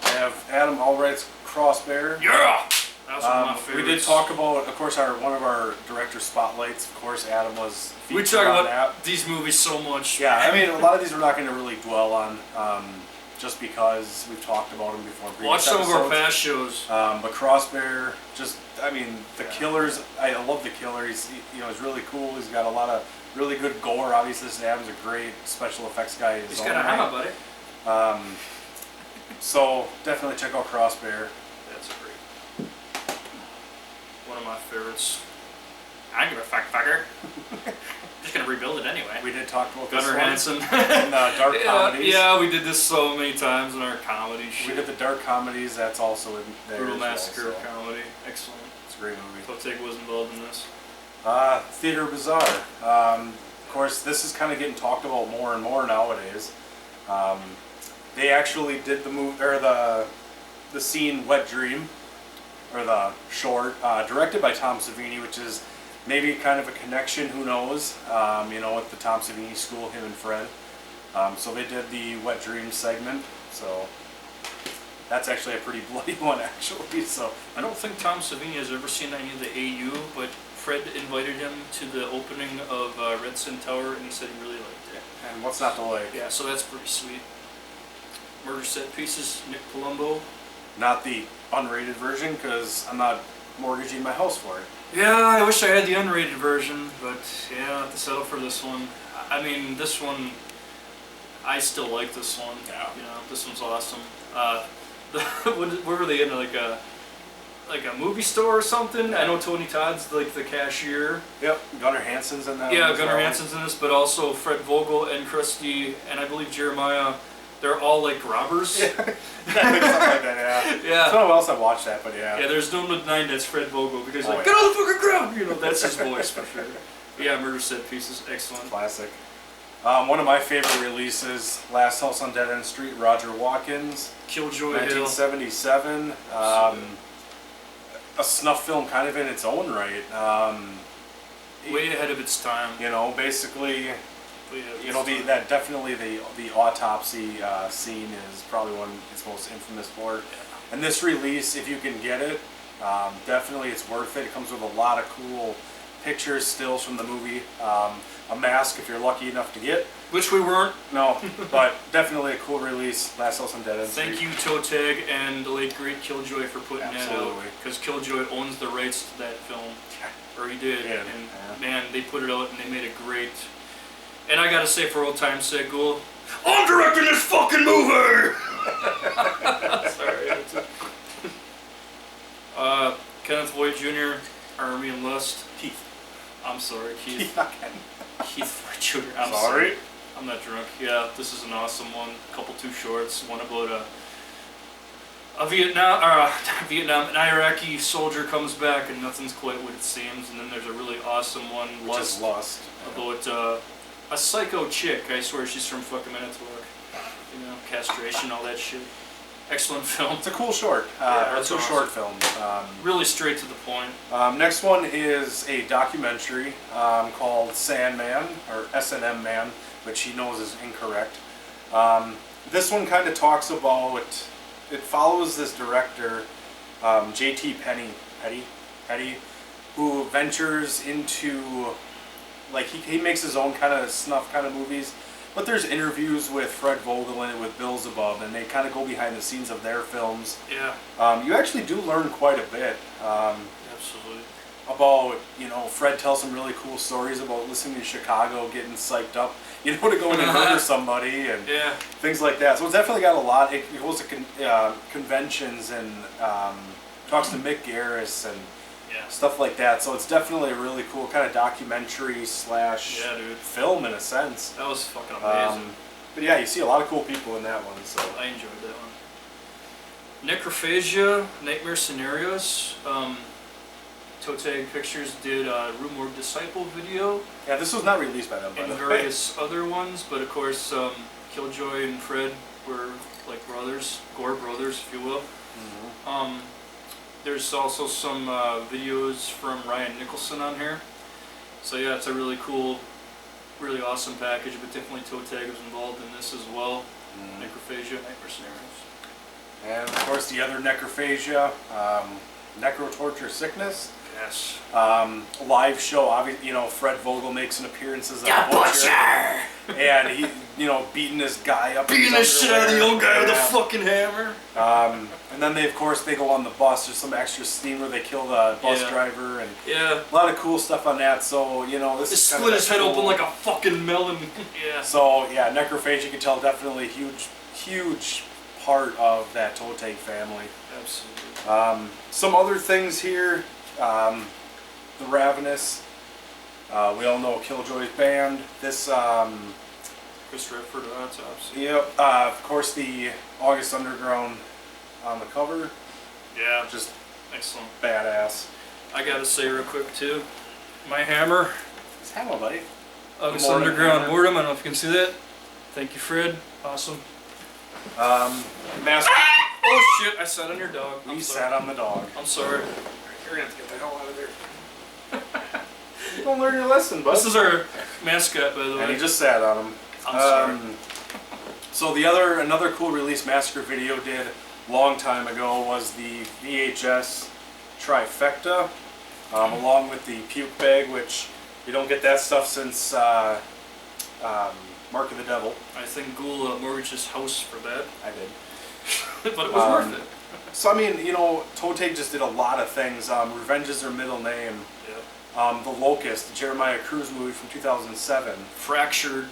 I have Adam Albright's Crossbear. Yeah! That was one of my We favorites. did talk about, of course, one of our director spotlights. Of course, Adam was We featured talk on about that. these movies so much. Yeah, I mean, a lot of these we're not going to really dwell on, just because we've talked about them before. In Watch previous some of our episodes. past shows. But Crossbear, just, I mean, the killers, I love the killer. He's really cool. He's got a lot of really good gore. Obviously, this Adam's a great special effects guy. He's got a hammer, buddy. So definitely check out Crossbear. That's great. One of my favorites. I don't give a fuck, fucker. Just gonna rebuild it anyway. We did talk about Gunnar this Hansen. in dark comedies. Yeah, we did this so many times in our comedy shit. We did the dark comedies. That's also in there. Brutal as well, Massacre so comedy. Excellent. it's a great movie. Toetag was involved in this. Theater Bazaar. Of course, this is kind of getting talked about more and more nowadays. They actually did the movie or the scene Wet Dream, or the short, directed by Tom Savini, which is maybe kind of a connection. Who knows? With the Tom Savini school, him and Fred. So they did the Wet Dream segment. So that's actually a pretty bloody one, actually. So I don't think Tom Savini has ever seen any of the AU, but Fred invited him to the opening of Redson Tower, and he said he really liked it. and what's not to like? Yeah, so that's pretty sweet. Murder Set Pieces, Nick Palumbo. Not the unrated version, because I'm not mortgaging my house for it. Yeah, I wish I had the unrated version, but yeah, I have to settle for this one. I mean, this one, I still like this one. Yeah. This one's awesome. Where were they in, like a movie store or something? I know Tony Todd's like the cashier. Yep, Gunnar Hansen's in that. Yeah, one as Gunnar well. Hansen's in this, but also Fred Vogel and Krusty, and I believe Jeremiah. They're all like robbers. Yeah. Something like that, yeah. Yeah. I don't know who else I've watched that, but yeah. Yeah, there's no denying that's Fred Vogel, because Oh, like, yeah. get on the fucking ground! That's his voice for sure. Yeah, Murder Set Pieces, excellent. Classic. One of my favorite releases, Last House on Dead End Street, Roger Watkins, Killjoy Hill. 1977. A snuff film kind of in its own right. Way ahead of its time. Basically, Way ahead of its time. that definitely the autopsy scene is probably one it's most infamous for. And this release, if you can get it, definitely it's worth it. It comes with a lot of cool pictures, stills from the movie, a mask if you're lucky enough to get. Which we weren't. No, but definitely a cool release. Last House on Dead End Street. Thank you, Toetag and the late great Killjoy for putting that out. Absolutely. Because Killjoy owns the rights to that film. Or he did. Yeah. And Yeah. man, they put it out and they made it great. And I gotta say, for old time's sake, Ghoul, I'm directing this fucking movie! Sorry. Kenneth Voigt Jr., Army and Lust. Keith. I'm sorry, Keith. Keith again. Keith Voigt Jr. I'm Sorry. I'm not drunk. Yeah, this is an awesome one. A couple two shorts. One about an Iraqi soldier comes back and nothing's quite what it seems. And then there's a really awesome one, Which is Lust. about a psycho chick. I swear she's from fucking Manitowoc. Castration, all that shit. excellent film. It's a cool short. Yeah, it's a awesome. short film. Really straight to the point. Next one is a documentary called Sandman, or S&M Man, which he knows is incorrect. This one kind of talks about, it follows this director, J.T. Petty, who ventures into, like, he makes his own kind of snuff kind of movies, but there's interviews with Fred Vogel in it, with Beelzebub, and they kind of go behind the scenes of their films. Yeah. You actually do learn quite a bit. Absolutely. About, you know, Fred tells some really cool stories about listening to Chicago, getting psyched up, you know, to go in and murder somebody, and Yeah. things like that. So it's definitely got a lot. It goes to conventions and talks to Mick Garris and Yeah. stuff like that. So it's definitely a really cool kind of documentary slash Yeah, dude. film in a sense. That was fucking amazing. But yeah, you see a lot of cool people in that one. So I enjoyed that one. Necrophagia, Nightmare Scenarios. Toetag Pictures did a Rue Morgue Disciple video yeah, this was not released by them, by and the way. various other ones, but of course Killjoy and Fred were like brothers, Gore brothers, if you will. There's also some videos from Ryan Nicholson on here. So yeah, it's a really cool, really awesome package, but definitely Toetag was involved in this as well. Necrophagia, Nightmare Scenarios. And of course the other Necrophagia, Necrotorture Sickness. Yes. Live show, obviously, you know, Fred Vogel makes an appearance as a butcher. And he, you know, beating this guy up. Beating the shit out of the old guy with a Yeah. fucking hammer. And then they, of course, they go on the bus. There's some extra scene where they kill the bus Yeah. driver, and Yeah. a lot of cool stuff on that. So, you know, this Just is kind split of his head cool. open like a fucking melon. Yeah. So, yeah, Necrophagia, you can tell, definitely a huge part of that Toetag family. Absolutely. Some other things here. The Ravenous. We all know Killjoy's band. This, Chris Redford on autopsy. yep, of course, the August Underground on the cover. Yeah. Just Excellent. badass. I gotta say real quick too, my hammer, It's Hello, buddy. August Mortem Underground hammer. Mortem. I don't know if you can see that. Thank you, Fred. Awesome. Master. Oh shit! I sat on your dog. We I'm sat sorry. on the dog. I'm sorry. You're gonna have to get the hell out of there. You don't learn your lesson, bud. This is our mascot, by the And he way. just sat on him. I'm sorry. So another cool release Massacre Video did long time ago was the VHS trifecta, along with the puke bag, which you don't get that stuff since Mark of the Devil. I think Ghoul mortgaged his house for that, I did. but it was worth it. So I mean, you know, Toetag just did a lot of things. Revenge is their middle name. Yeah. The Locust, the Jeremiah Cruz movie from 2007. Fractured.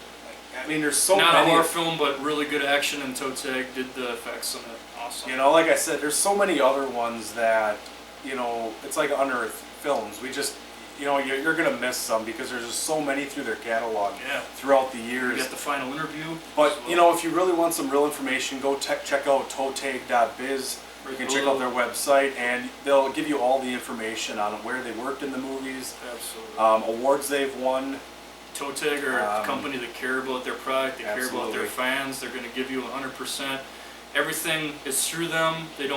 I mean, there's so Not many. a horror film, but really good action, and Toetag did the effects on it. Awesome. You know, like I said, there's so many other ones that, you know, it's like unearthed films. We just, you know, you're gonna miss some because there's just so many through their catalog Yeah. throughout the We years. got the final interview. But you know, if you really want some real information, go check out toetag.biz. You can check out their website, and they'll give you all the information on where they worked in the movies, Absolutely. awards they've won. Toetag are a company that care about their product, they care about their absolutely. fans, they're going to give you 100%. Everything is through them. They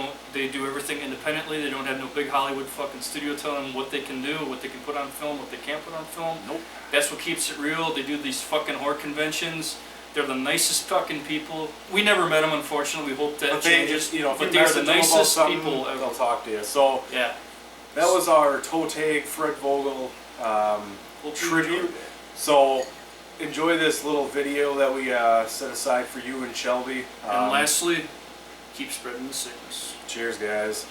do everything independently. They don't have no big Hollywood fucking studio telling them what they can do, what they can put on film, what they can't put on film. Nope. That's what keeps it real. They do these fucking horror conventions. They're the nicest fucking people. We never met them, unfortunately. We hope that But they changes. just, you know, if but you they are message the them about nicest something, people ever. they'll talk to you. So Yeah. that was our Toetag Fred Vogel Hope you tribute. enjoyed it. So enjoy this little video that we set aside for you and Shelby. And lastly, keep spreading the sickness. Cheers, guys.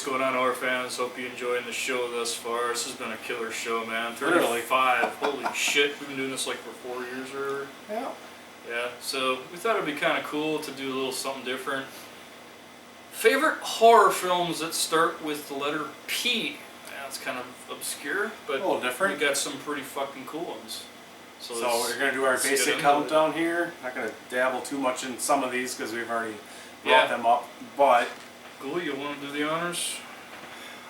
what's going on, horror fans? Hope you're enjoying the show thus far. This has been a killer show, man. Really? 35. Holy shit. We've been doing this like for 4 years or... Yeah. Yeah, so we thought it'd be kind of cool to do a little something different. Favorite horror films that start with the letter P? Yeah, it's kind of obscure, but A little different. we got some pretty fucking cool ones. So we're going to do our let's get basic into countdown here. Not going to dabble too much in some of these because we've already brought them up. But Ghoul, you want to do the honors?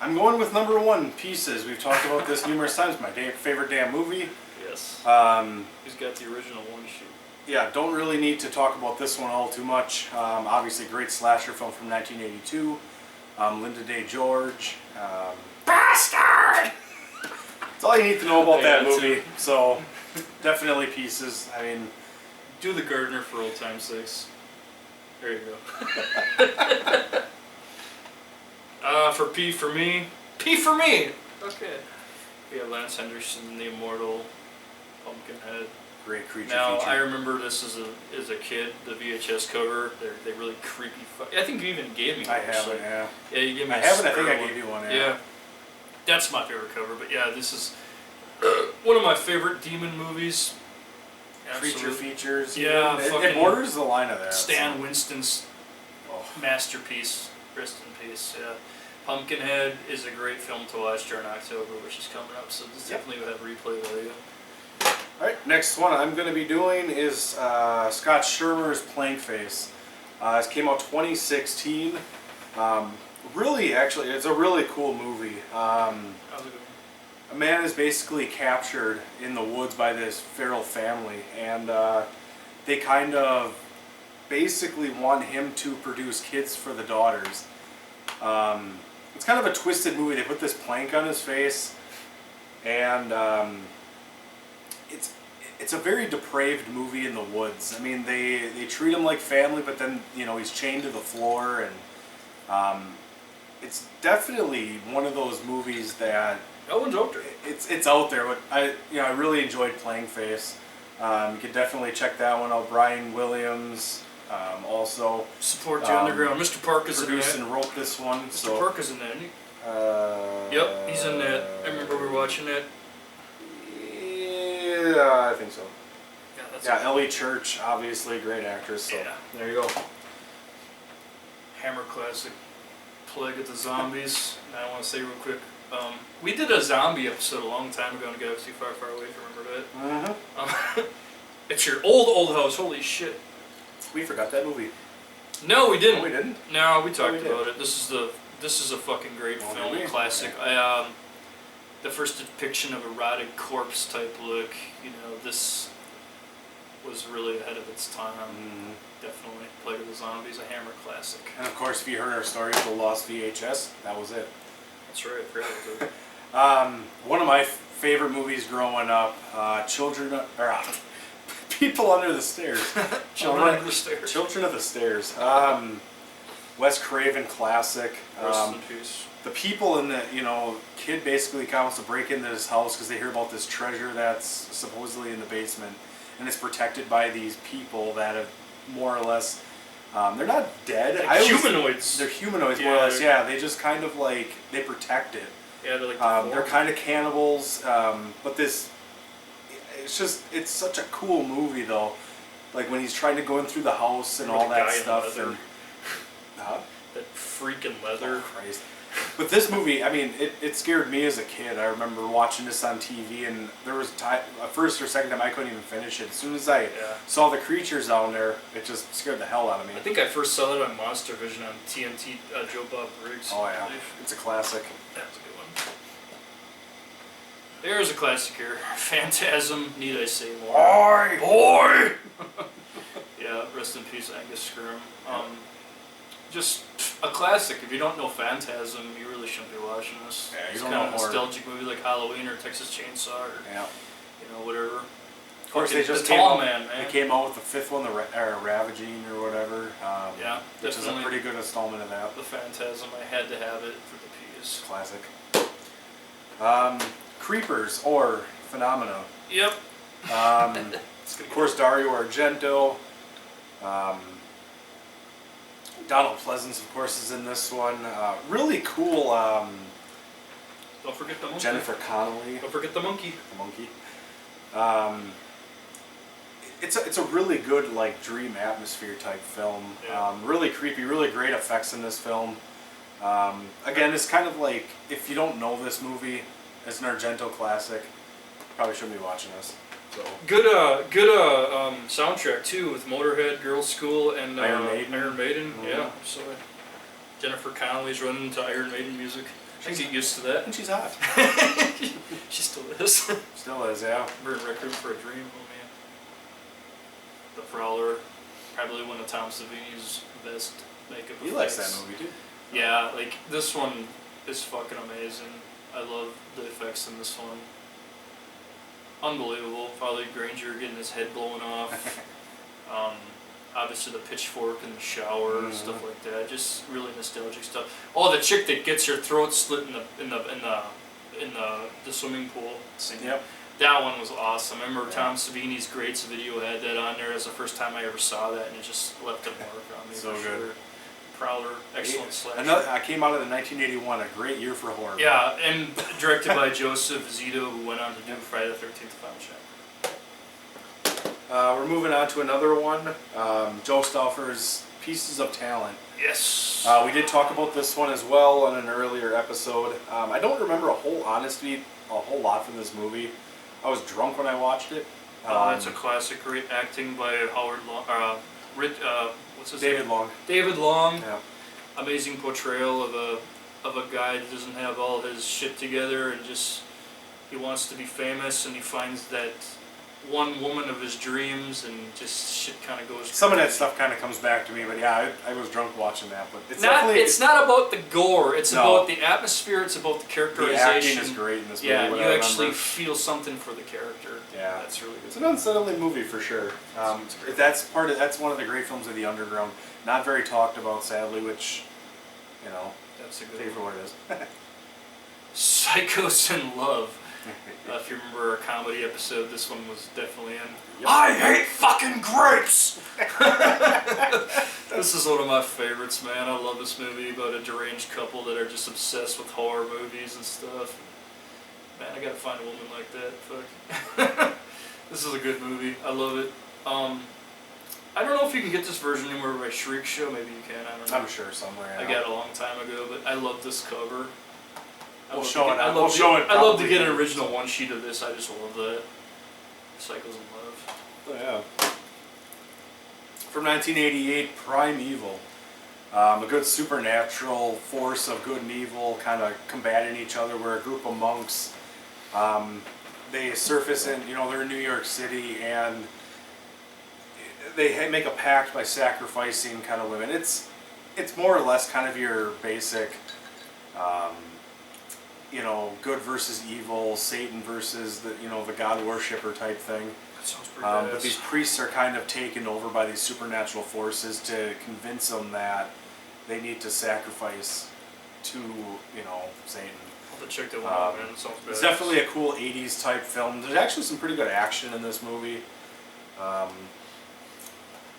I'm going with number 1, Pieces. We've talked about this numerous times. My favorite damn movie. Yes. He's got the original one shoot. Yeah, don't really need to talk about this one all too much. Obviously, great slasher film from 1982. Linda Day George. Bastard! That's all you need to know about that movie. So, definitely Pieces. I mean, Do the gardener for old time's sakes. There you go. For P for me. P for me! Okay. We have Lance Henderson, the immortal Pumpkinhead. great creature Now, feature. I remember this as a kid, the VHS cover. They're really creepy. I think you even gave me one. I haven't, yeah. Yeah, you gave me I a haven't, I think spare I gave you one, yeah. Yeah. That's my favorite cover, but yeah, this is one of my favorite demon movies. Creature Absolutely. features. Yeah, It fucking borders the line of that. Stan so. Winston's Oh. masterpiece. Rest in peace. Yeah. Pumpkinhead is a great film to watch during October, which is coming up, so this definitely would have replay value. Alright, next one I'm going to be doing is Scott Shermer's Plank Face. This came out 2016. Really, actually, it's a really cool movie. How's it going? A man is basically captured in the woods by this feral family, and they kind of basically want him to produce kids for the daughters. It's kind of a twisted movie. They put this plank on his face, and it's a very depraved movie in the woods. I mean, they treat him like family, but then, you know, he's chained to the floor, and it's definitely one of those movies that That one's out there. it's out there. But I really enjoyed Playing Face. You could definitely check that one out. Brian Williams also Support the underground. Mr. Park is in produced that. and wrote this one. Mr. So Park is in that, isn't he? Yep, he's in that. I remember we were watching that. Yeah, I think so. Yeah, that's Yeah, Ellie Church, obviously great actress. So Yeah. there you go. Hammer classic. Plague of the Zombies. And I want to say real quick, we did a zombie episode a long time ago in a Galaxy Far, Far Away, if you remember that. Mm-hmm. It's your old house. Holy shit. We forgot that movie. No, we didn't. No, we didn't. No, we talked we did. about it. This is a fucking great Oh, film, did we? classic. Okay. The first depiction of a rotted corpse type look. You know, this was really ahead of its time. Mm-hmm. Definitely, Plague of the Zombies, a Hammer classic. And of course, if you heard our story of the lost VHS, that was it. That's right. I forgot about that. One of my favorite movies growing up, People Under the Stairs. Children Under the Stairs. Children of the Stairs. Wes Craven classic. Rest in peace. The people in the, kid basically comes to break into this house because they hear about this treasure that's supposedly in the basement, and it's protected by these people that have more or less, they're not dead. Like humanoids. They're humanoids, more or less. Yeah, they just kind of they protect it. Yeah, they're like They're kind of cannibals, but it's such a cool movie though. Like when he's trying to go in through the house and With all the that guy in stuff. leather. And, huh? that freaking leather. Oh, Christ. But this movie, I mean, it scared me as a kid. I remember watching this on TV, and there was first or second time I couldn't even finish it. As soon as I saw the creatures down there, it just scared the hell out of me. I think I first saw it on Monster Vision on TNT, Joe Bob Briggs. Oh yeah, it's a classic. That's a good one. There's a classic here. Phantasm, need I say more? Boy! Yeah, rest in peace, Angus Scrimm. Just a classic. If you don't know Phantasm, you really shouldn't be watching this. Yeah, you it's don't kind know of a horror. nostalgic movie like Halloween or Texas Chainsaw or Yeah. Whatever. Of course, they just the Tall came Man, out, man. They came out with the fifth one, the Ravaging or whatever. Yeah, which is a definitely. pretty good installment of that. The Phantasm, I had to have it for the P's. Classic. Creepers or Phenomena. Yep. Of course, Dario Argento. Donald Pleasance, of course, is in this one. Really cool. Don't forget the monkey. Jennifer Connelly, Don't forget the monkey. the monkey. It's a really good like dream atmosphere type film. Yeah. Really creepy, really great effects in this film. Again, it's kind of like if you don't know this movie, it's an Argento classic. Probably shouldn't be watching this. So Good soundtrack too with Motorhead, Girls' School, and Iron Maiden. Iron Maiden. Mhm. Yeah, so Jennifer Connelly's running into Iron Maiden music. I get used to that. and she's hot. She still is. Still is, yeah. Remember in Requiem for a Dream? Oh man. The Prowler, probably one of Tom Savini's best makeup He effects. likes that movie too. Yeah, like this one is fucking amazing. I love the effects in this one. Unbelievable. Father Granger getting his head blown off. Obviously the pitchfork in the shower and stuff like that. Just really nostalgic stuff. Oh, the chick that gets her throat slit in the swimming pool scene. Yep. That one was awesome. I remember Yeah. Tom Savini's Greats video had that on there. It was the first time I ever saw that, and it just left a mark on me. So for good. Sure. Prowler, excellent slasher. I came out of the 1981, a great year for horror. Yeah, and directed by Joseph Zito, who went on to do Friday the 13th Final Chapter. We're moving on to another one. Joe Stauffer's Pieces of Talent. Yes. We did talk about this one as well on an earlier episode. I don't remember a whole lot from this movie. I was drunk when I watched it. It's a classic. Great acting by Howard Long. What's his David name? Long. David Long. Yeah. Amazing portrayal of a guy that doesn't have all his shit together and just he wants to be famous and he finds that one woman of his dreams and just shit kind of goes. Some of that crazy. stuff kind of comes back to me, but yeah, I was drunk watching that. But it's not about the gore. It's No. about the atmosphere. It's about the the characterization. acting is great in this movie. Yeah, what you I actually remember. feel something for the character. Yeah. That's really It's good. an unsettling movie for sure. It's great. That's one of the great films of the underground. Not very talked about, sadly, which, That's a take good it for one. what it is. Psychos in Love. If you remember our comedy episode, this one was definitely in. Yep. I hate fucking grapes! This is one of my favorites, man. I love this movie about a deranged couple that are just obsessed with horror movies and stuff. Man, I gotta find a woman like that. Fuck. This is a good movie. I love it. I don't know if you can get this version anywhere by Shriek Show. Maybe you can. I don't know. I'm sure somewhere. I got it a long time ago, but I love this cover. We'll show it I love to probably get an in original one sheet of this. I just love that. Cycles in Love. Oh, yeah. From 1988, Primeval. A good supernatural force of good and evil kind of combating each other. We're a group of monks. They surface in, they're in New York City and they make a pact by sacrificing kind of women. It's more or less kind of your basic, good versus evil, Satan versus the God worshipper type thing. That sounds pretty badass. But these priests are kind of taken over by these supernatural forces to convince them that they need to sacrifice to, Satan. I'll have to check that one out, man. That sounds badass. It's definitely a cool 80s type film. There's actually some pretty good action in this movie.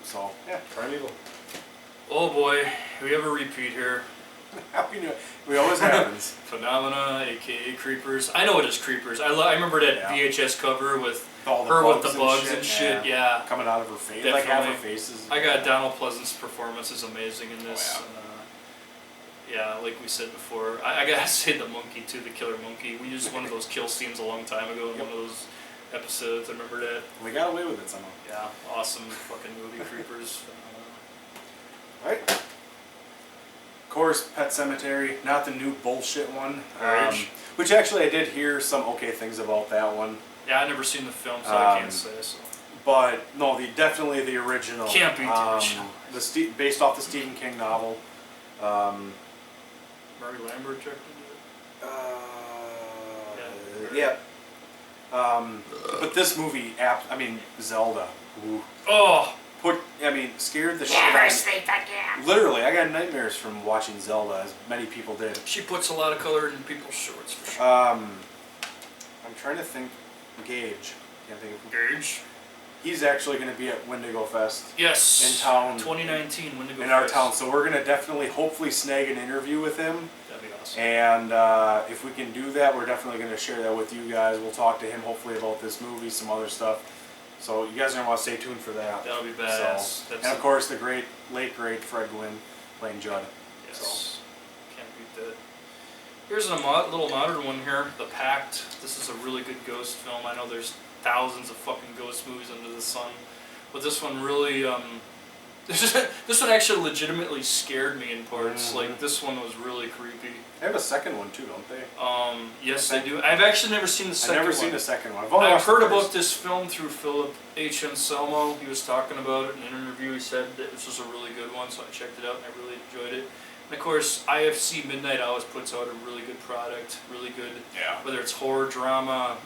So, yeah, Primeval. Oh boy, we have a repeat here. We always happens. Phenomena, aka Creepers. I know it is Creepers. I remember that Yeah. VHS cover with All the her with bugs the and bugs shit, and shit. Yeah. Coming out of her face. Like half her Definitely. face is. I got Donald Pleasance's performance is amazing in this. Oh, Yeah, like we said before, I gotta say the monkey too, the killer monkey. We used one of those kill scenes a long time ago in one of those episodes. I remember that. We got away with it somehow. Yeah, awesome fucking movie, Creepers. Alright. Of course, Pet Cemetery, not the new bullshit one. Right. Which actually I did hear some okay things about that one. Yeah, I've never seen the film, so I can't say so. But no, definitely the original. Can't beat the original. Based off the Stephen King novel. Murray Lambert directed it. Yeah. But this movie, Zelda. Ooh. Oh! Scared the shit out of me. Literally, I got nightmares from watching Zelda, as many people did. She puts a lot of color in people's shorts for sure. I'm trying to think. Gage. Can't think of Gage? He's actually going to be at Wendigo Fest. Yes. In town. 2019 Wendigo Fest. In our town. So we're going to definitely, hopefully, snag an interview with him. That'd be awesome. And if we can do that, we're definitely going to share that with you guys. We'll talk to him, hopefully, about this movie, some other stuff. So you guys are going to want to stay tuned for that. That'll be badass. So, and of course, the late great Fred Gwynn playing Judd. Yes. So. Can't beat that. Here's a little modern one here, The Pact. This is a really good ghost film. I know there's thousands of fucking ghost movies under the sun, but this one really, this one actually legitimately scared me in parts. Mm-hmm. Like, this one was really creepy. They have a second one too, don't they? Yes, they do. I've actually never seen the second one. I've never seen the second one. I've heard about this film through Philip H. Anselmo. He was talking about it in an interview. He said that this was a really good one, so I checked it out and I really enjoyed it. And of course, IFC Midnight always puts out a really good product, really good. Yeah. Whether it's horror, drama,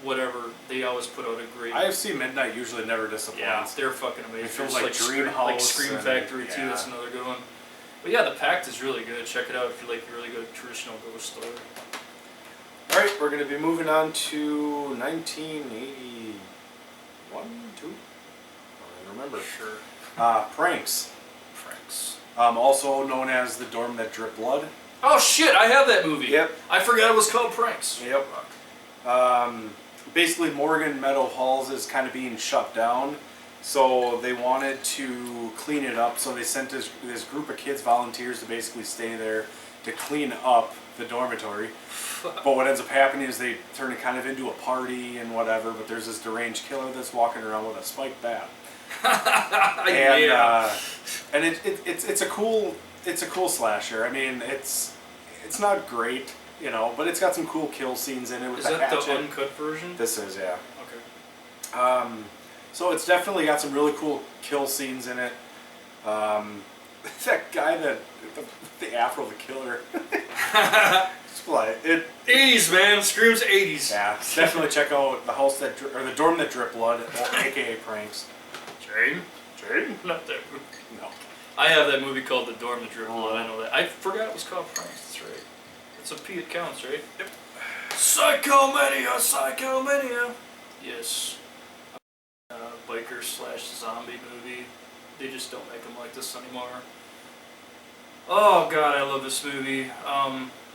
whatever, they always put out a great. IFC Midnight usually never disappoints. Yeah, they're fucking amazing. Films There's like Dream House like Scream and- Factory too. yeah. That's another good one. But yeah, The Pact is really good. Check it out if you like a really good traditional ghost story. All right, we're going to be moving on to 1981, 2? I don't remember. Sure. Pranks. Pranks. Also known as The Dorm That Dripped Blood. Oh shit! I have that movie. Yep. I forgot it was called Pranks. Yep. Basically, Morgan Meadow Halls is kind of being shut down, so they wanted to clean it up. So they sent this group of kids, volunteers, to basically stay there to clean up the dormitory. But what ends up happening is they turn it kind of into a party and whatever. But there's this deranged killer that's walking around with a spiked bat. And Yeah. and it's a cool slasher. I mean, it's not great, you know, but it's got some cool kill scenes in it with Is the that the hatchet. uncut version? This is, yeah. Okay. So it's definitely got some really cool kill scenes in it. That guy the afro, the killer. It's like it. 80s, man. Screams 80s. Yeah, definitely check out the dorm that dripped blood, aka Pranks. Jane? Not that movie. No. I have that movie called The Dorm That Dripped Blood. I know that. I forgot it was called Pranks. That's right. It's a P. It counts, right? Yep. Psychomania. Yes. Biker / zombie movie. They just don't make them like this anymore. Oh god, I love this movie.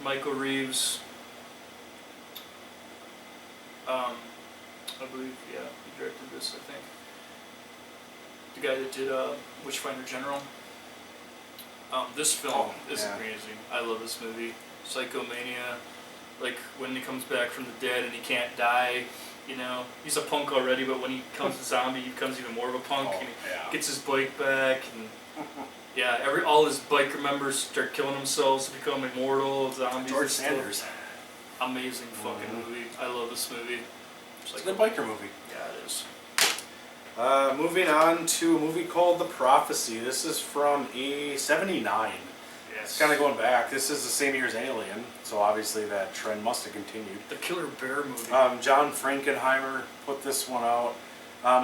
Michael Reeves. I believe, yeah, he directed this, I think. The guy that did Witchfinder General. This film is amazing. I love this movie. Psychomania. Like, when he comes back from the dead and he can't die, you know, he's a punk already, but when he becomes a zombie, he becomes even more of a punk. And he gets his bike back, and yeah, all his biker members start killing themselves to become immortal zombies. George Sanders. Amazing fucking movie. I love this movie. It's a good biker movie. Yeah, it is. Moving on to a movie called The Prophecy. This is from '79. Yes. It's kind of going back. This is the same year as Alien, so obviously that trend must have continued. The Killer Bear movie. John Frankenheimer put this one out.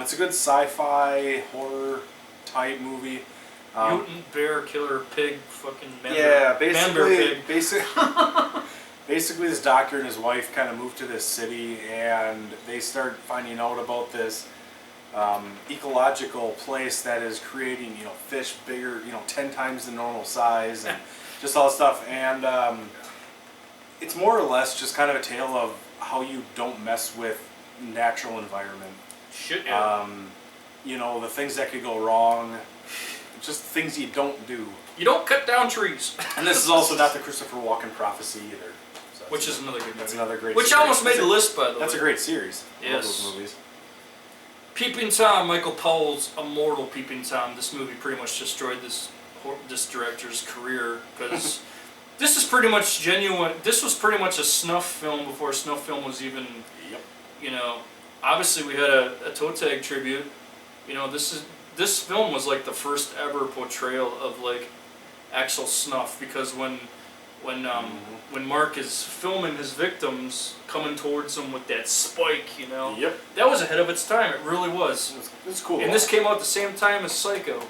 It's a good sci-fi horror type movie. Mutant bear, killer pig, fucking man Yeah, bear pig. basically this doctor and his wife kind of moved to this city, and they start finding out about this ecological place that is creating, you know, fish bigger, you know, 10 times the normal size, and just all this stuff. And it's more or less just kind of a tale of how you don't mess with natural environment. Shit, yeah. You know, the things that could go wrong, just things you don't do. You don't cut down trees. And this is also not the Christopher Walken prophecy either. So Which is another good movie. That's another great Which series. almost made the list, by the way. That's a great series. I love Yes. those movies. Peeping Tom, Michael Powell's immortal Peeping Tom. This movie pretty much destroyed this director's career, because this is pretty much genuine. This was pretty much a snuff film before snuff film was even. Yep. You know, obviously we had a Toetag tribute. You know, this film was like the first ever portrayal of like actual snuff, because when Mark is filming his victims coming towards him with that spike, you know, Yep. that was ahead of its time. It really was. It's cool. And this came out at the same time as Psycho.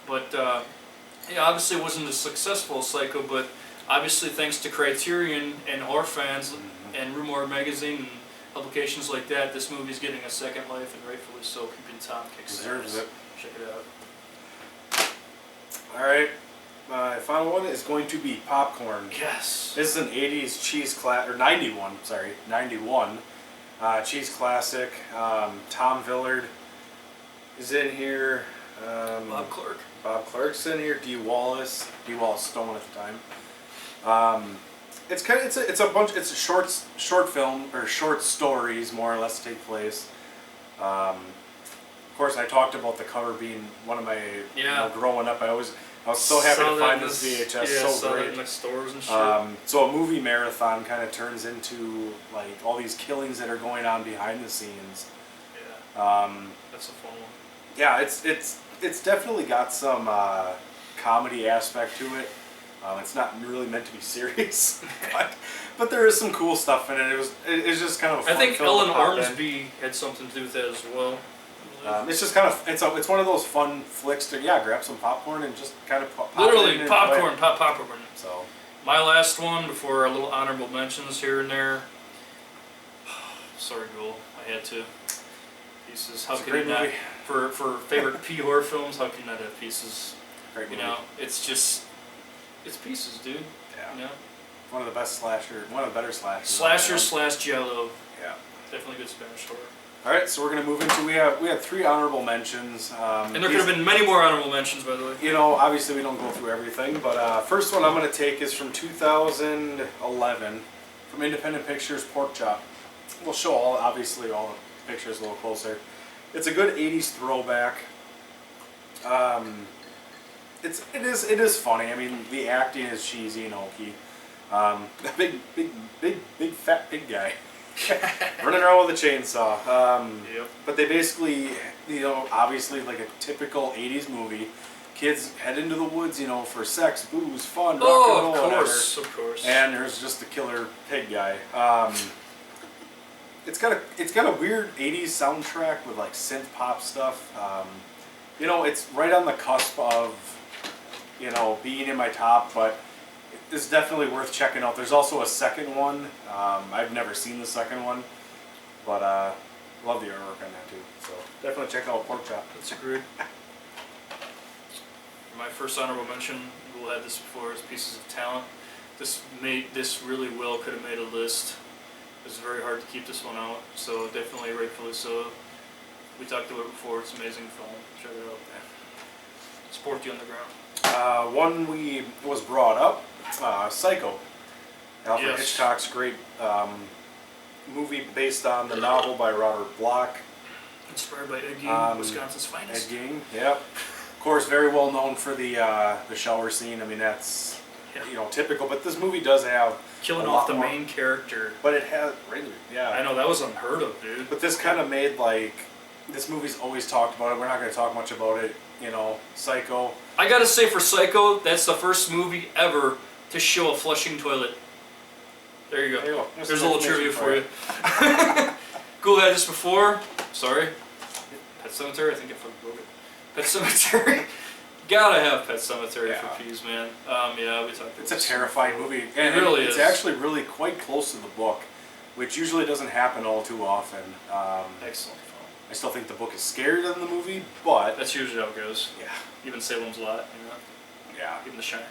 But, yeah, obviously it wasn't as successful as Psycho, but obviously thanks to Criterion and horror fans and Rue Morgue magazine and publications like that, this movie's getting a second life, and rightfully so. Keeping Tom kicks Deserves ass. it. Check it out. All right, my final one is going to be Popcorn. Yes. This is an 80s cheese or 91, sorry, 91 cheese classic. Tom Villard is in here. Bob Clark. Bob Clark's in here. Dee Wallace Stone at the time. It's a short film, or short stories more or less take place. Of course, I talked about the cover being one of my, growing up, I was so happy to find this VHS, so great. In the stores and shit. So a movie marathon kind of turns into like all these killings that are going on behind the scenes. Yeah. That's a fun one. Yeah, it's definitely got some comedy aspect to it. It's not really meant to be serious, but there is some cool stuff in it. It's just kind of a fun I think film Ellen to pop in. Ormsby had something to do with that as well. It's just kind of it's one of those fun flicks to grab some popcorn and just kind of pop Literally it in popcorn, popcorn. So My last one before our little honorable mentions here and there. Sorry, Ghoul, I had to. Pieces. How It's a can you great not? movie. For favorite P horror films, how can you not have Pieces? Great You movie. know, it's Pieces, dude. Yeah. You know, One of the best slasher, one of the better slashers. slasher slash giallo. Yeah. Definitely good Spanish horror. All right, so we're gonna move into we have 3 honorable mentions. And there could have been many more honorable mentions, by the way. You know, obviously we don't go through everything, but first one I'm gonna take is from 2011 from Independent Pictures, Pork Chop. We'll show all the pictures a little closer. It's a good 80s throwback. It is funny. I mean, the acting is cheesy and hokey. A big fat pig guy running around with a chainsaw. Yep. But they basically, obviously like a typical 80s movie. Kids head into the woods, for sex, booze, fun, rock and roll, Of whatever. course. And there's just a killer pig guy. It's got a weird 80s soundtrack with like synth pop stuff. It's right on the cusp of being in my top, but it's definitely worth checking out. There's also a second one. I've never seen the second one, but love the artwork on that too. So definitely check out Pork Chop. That's agreed. My first honorable mention, we'll have this before, is Pieces of Talent. This really well could have made a list. It was very hard to keep this one out, so definitely rightfully so. We talked about it before. It's an amazing film. Check it out. Support the underground. One was brought up, Psycho. Alfred Yes. Hitchcock's great movie based on the novel by Robert Bloch. Inspired by Ed Gein, Wisconsin's Ed finest. Gein, yeah. Of course, very well known for the shower scene. I mean, that's typical. But this movie does have Killing a off lot the more- main character. But it has really, yeah. I know, that was unheard of, dude. But this kind of made this movie's always talked about it. We're not going to talk much about it. Psycho. I gotta say, for Psycho, that's the first movie ever to show a flushing toilet. There you go. There you go. There's a little trivia for you. Cool, had this before. Sorry. Pet Cemetery, I think I fucking broke it. Pet Cemetery. Gotta have Pet Cemetery Yeah. for peas, man. Yeah, we talked about It's a this. terrifying movie. And really it's is. actually really quite close to the book, which usually doesn't happen all too often. Excellent film. I still think the book is scarier than the movie, but That's usually how it goes. yeah, Even Salem's Lot, yeah, even The Shining.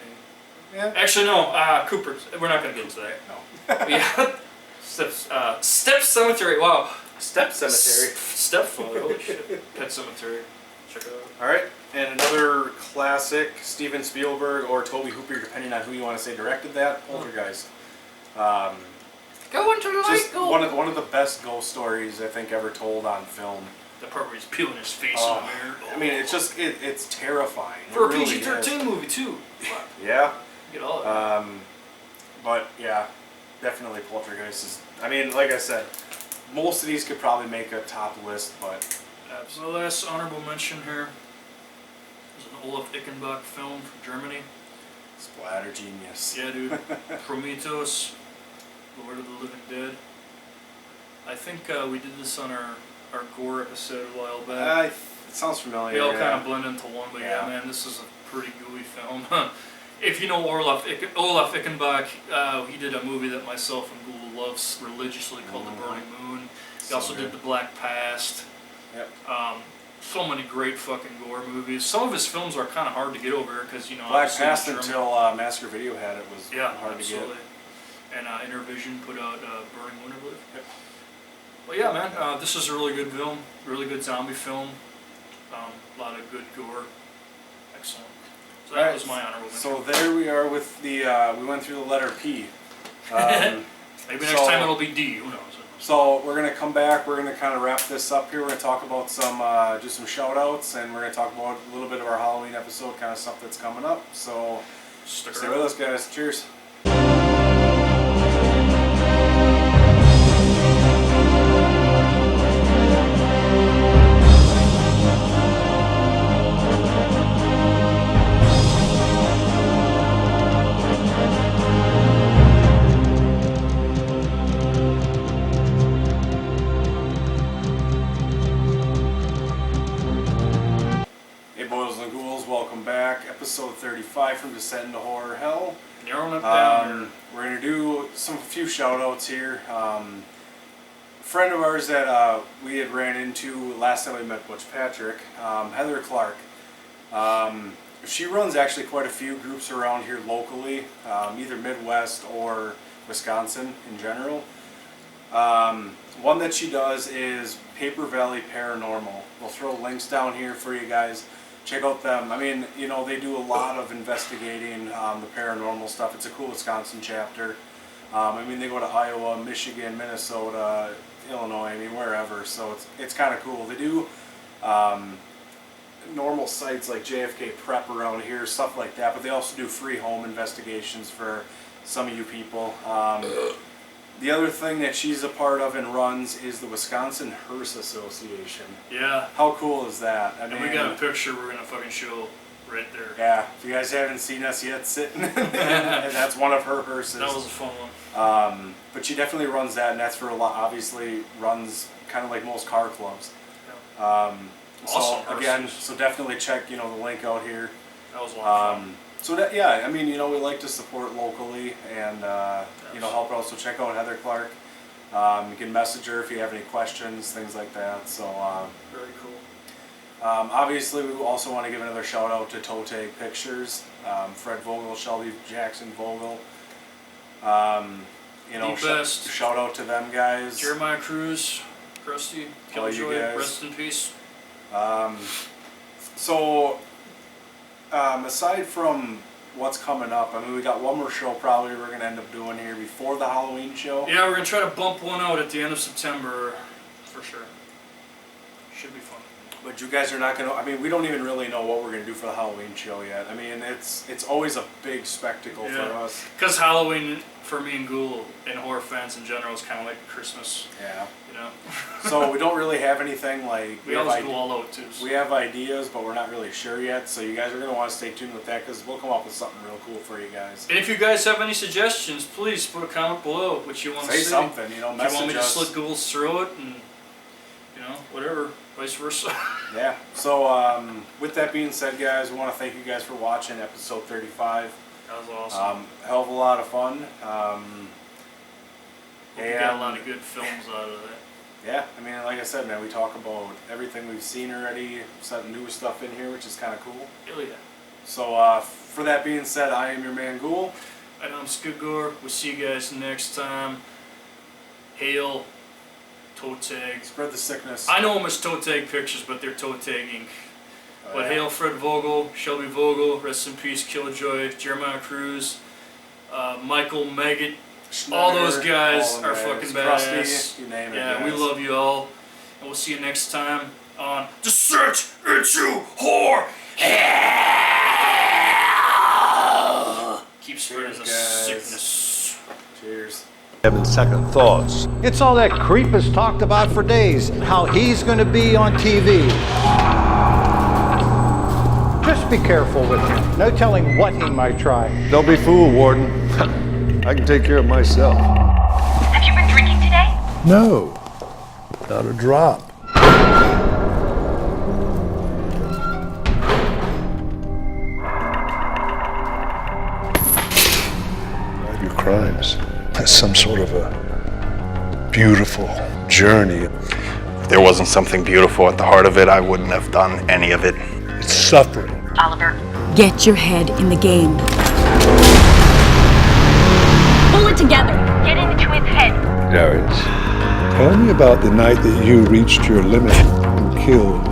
yeah. Actually, no, Cooper's. We're not gonna get into that. No. Yeah. Step Cemetery, wow. Step Cemetery. Stepfather, holy shit. Pet Cemetery. Check it out. All right, and another classic, Steven Spielberg or Tobe Hooper, depending on who you want to say directed that. Poltergeist. Go into the Just one of the best ghost stories I think ever told on film. The part where he's peeling his face in the mirror. I mean, it's terrifying. For It a really PG-13 is. movie, too. Yeah. Get all of it. But yeah, definitely Poltergeist is. I mean, like I said, most of these could probably make a top list, but So the last honorable mention here is an Olaf Ickenbach film from Germany. splatter genius. Yeah, dude. Prometheus, Lord of the Living Dead. I think we did this on our gore episode a while back. It sounds familiar. They all yeah. kind of blend into one, but yeah, Yeah. man, this is a pretty gooey film. If you know Olaf Ickenbach, he did a movie that myself and Google loves religiously called The Burning Moon. He also did The Black Past. Yep. So many great fucking gore movies. Some of his films are kind of hard to get over because Black Past until Massacre Video had it was hard absolutely. to get. And Intervision put out Burning Wind, I believe. Yep. But yeah, man, this is a really good film, really good zombie film. A lot of good gore. Excellent. So that was my honorable mention. So there we are with the, we went through the letter P. Maybe next time it'll be D, who knows? So we're going to come back, we're going to kind of wrap this up here. We're going to talk about some, do some shout outs, and we're going to talk about a little bit of our Halloween episode, kind of stuff that's coming up. So stay with us, guys. Cheers. Episode 35 from Descent into Horror Hell. Narrowing it down. We're going to do a few shout outs here. A friend of ours that we had ran into last time we met Butch Patrick, Heather Clark. She runs actually quite a few groups around here locally, either Midwest or Wisconsin in general. One that she does is Paper Valley Paranormal. We'll throw links down here for you guys. Check out them. I mean, you know, they do a lot of investigating the paranormal stuff. It's a cool Wisconsin chapter. I mean, they go to Iowa, Michigan, Minnesota, Illinois, I mean, wherever. So it's kind of cool. They do normal sites like JFK Prep around here, stuff like that. But they also do free home investigations for some of you people. The other thing that she's a part of and runs is the Wisconsin Hearse Association. Yeah. How cool is that? I mean, we got a picture we're going to fucking show right there. Yeah. If you guys haven't seen us yet sitting, and that's one of her hearses. That was a fun one. But she definitely runs that, and that's for a lot, obviously runs kind of like most car clubs. Yeah. So awesome again, so definitely check, you know, the link out here. That was a lot of fun. So that, yeah, I mean, you know, we like to support locally and, you know, help out. So check out Heather Clark. You can message her if you have any questions, things like that. So, very cool. Obviously, we also want to give another shout out to Toetag Pictures, Fred Vogel, Shelby Jackson Vogel. You know, shout out to them guys. Jeremiah Cruz, Krusty, Killjoy, rest in peace. Aside from what's coming up, I mean, we got one more show probably we're going to end up doing here before the Halloween show. Yeah, we're going to try to bump one out at the end of September, for sure. Should be fun. But you guys are not going to, I mean, we don't even really know what we're going to do for the Halloween show yet. I mean, it's always a big spectacle for us. Because Halloween, for me and Ghoul, and horror fans in general, is kind of like Christmas. Yeah. You know? So we don't really have anything like... We always go all out, too. We have ideas, but we're not really sure yet. So you guys are going to want to stay tuned with that, because we'll come up with something real cool for you guys. And if you guys have any suggestions, please put a comment below what you want to see. Say something, you know, message us. If you want me to slit Ghoul's throat and, you know, whatever. Vice versa. Yeah. So, with that being said, guys, we want to thank you guys for watching episode 35. That was awesome. Hell of a lot of fun. We got a lot of good films out of that. Yeah. I mean, like I said, man, we talk about everything we've seen already, some new stuff in here, which is kind of cool. Hell yeah. So, for that being said, I am your man, Ghoul. And I'm Skidgore. We'll see you guys next time. Hail Toetag. Spread the sickness. I know them as Toetag Pictures, but they're Toetag Inc. But yeah. hail Fred Vogel, Shelby Vogel, rest in peace, Killjoy, Jeremiah Cruz, Michael Maggot. Schneider, all those guys all are guys. fucking badass. Krusty, you name it. Yeah, guys. we love you all. And we'll see you next time on Descent into Horror Hell. Keep spreading the sickness. Cheers. Having second thoughts. It's all that creep has talked about for days, how he's going to be on TV. Just be careful with him. No telling what he might try. Don't be fooled, Warden. I can take care of myself. Have you been drinking today? No, not a drop. Your crimes. That's some sort of a beautiful journey. If there wasn't something beautiful at the heart of it, I wouldn't have done any of it. It's suffering. Oliver. Get your head in the game. Pull it together. Get into his head. Darius, tell me about the night that you reached your limit and killed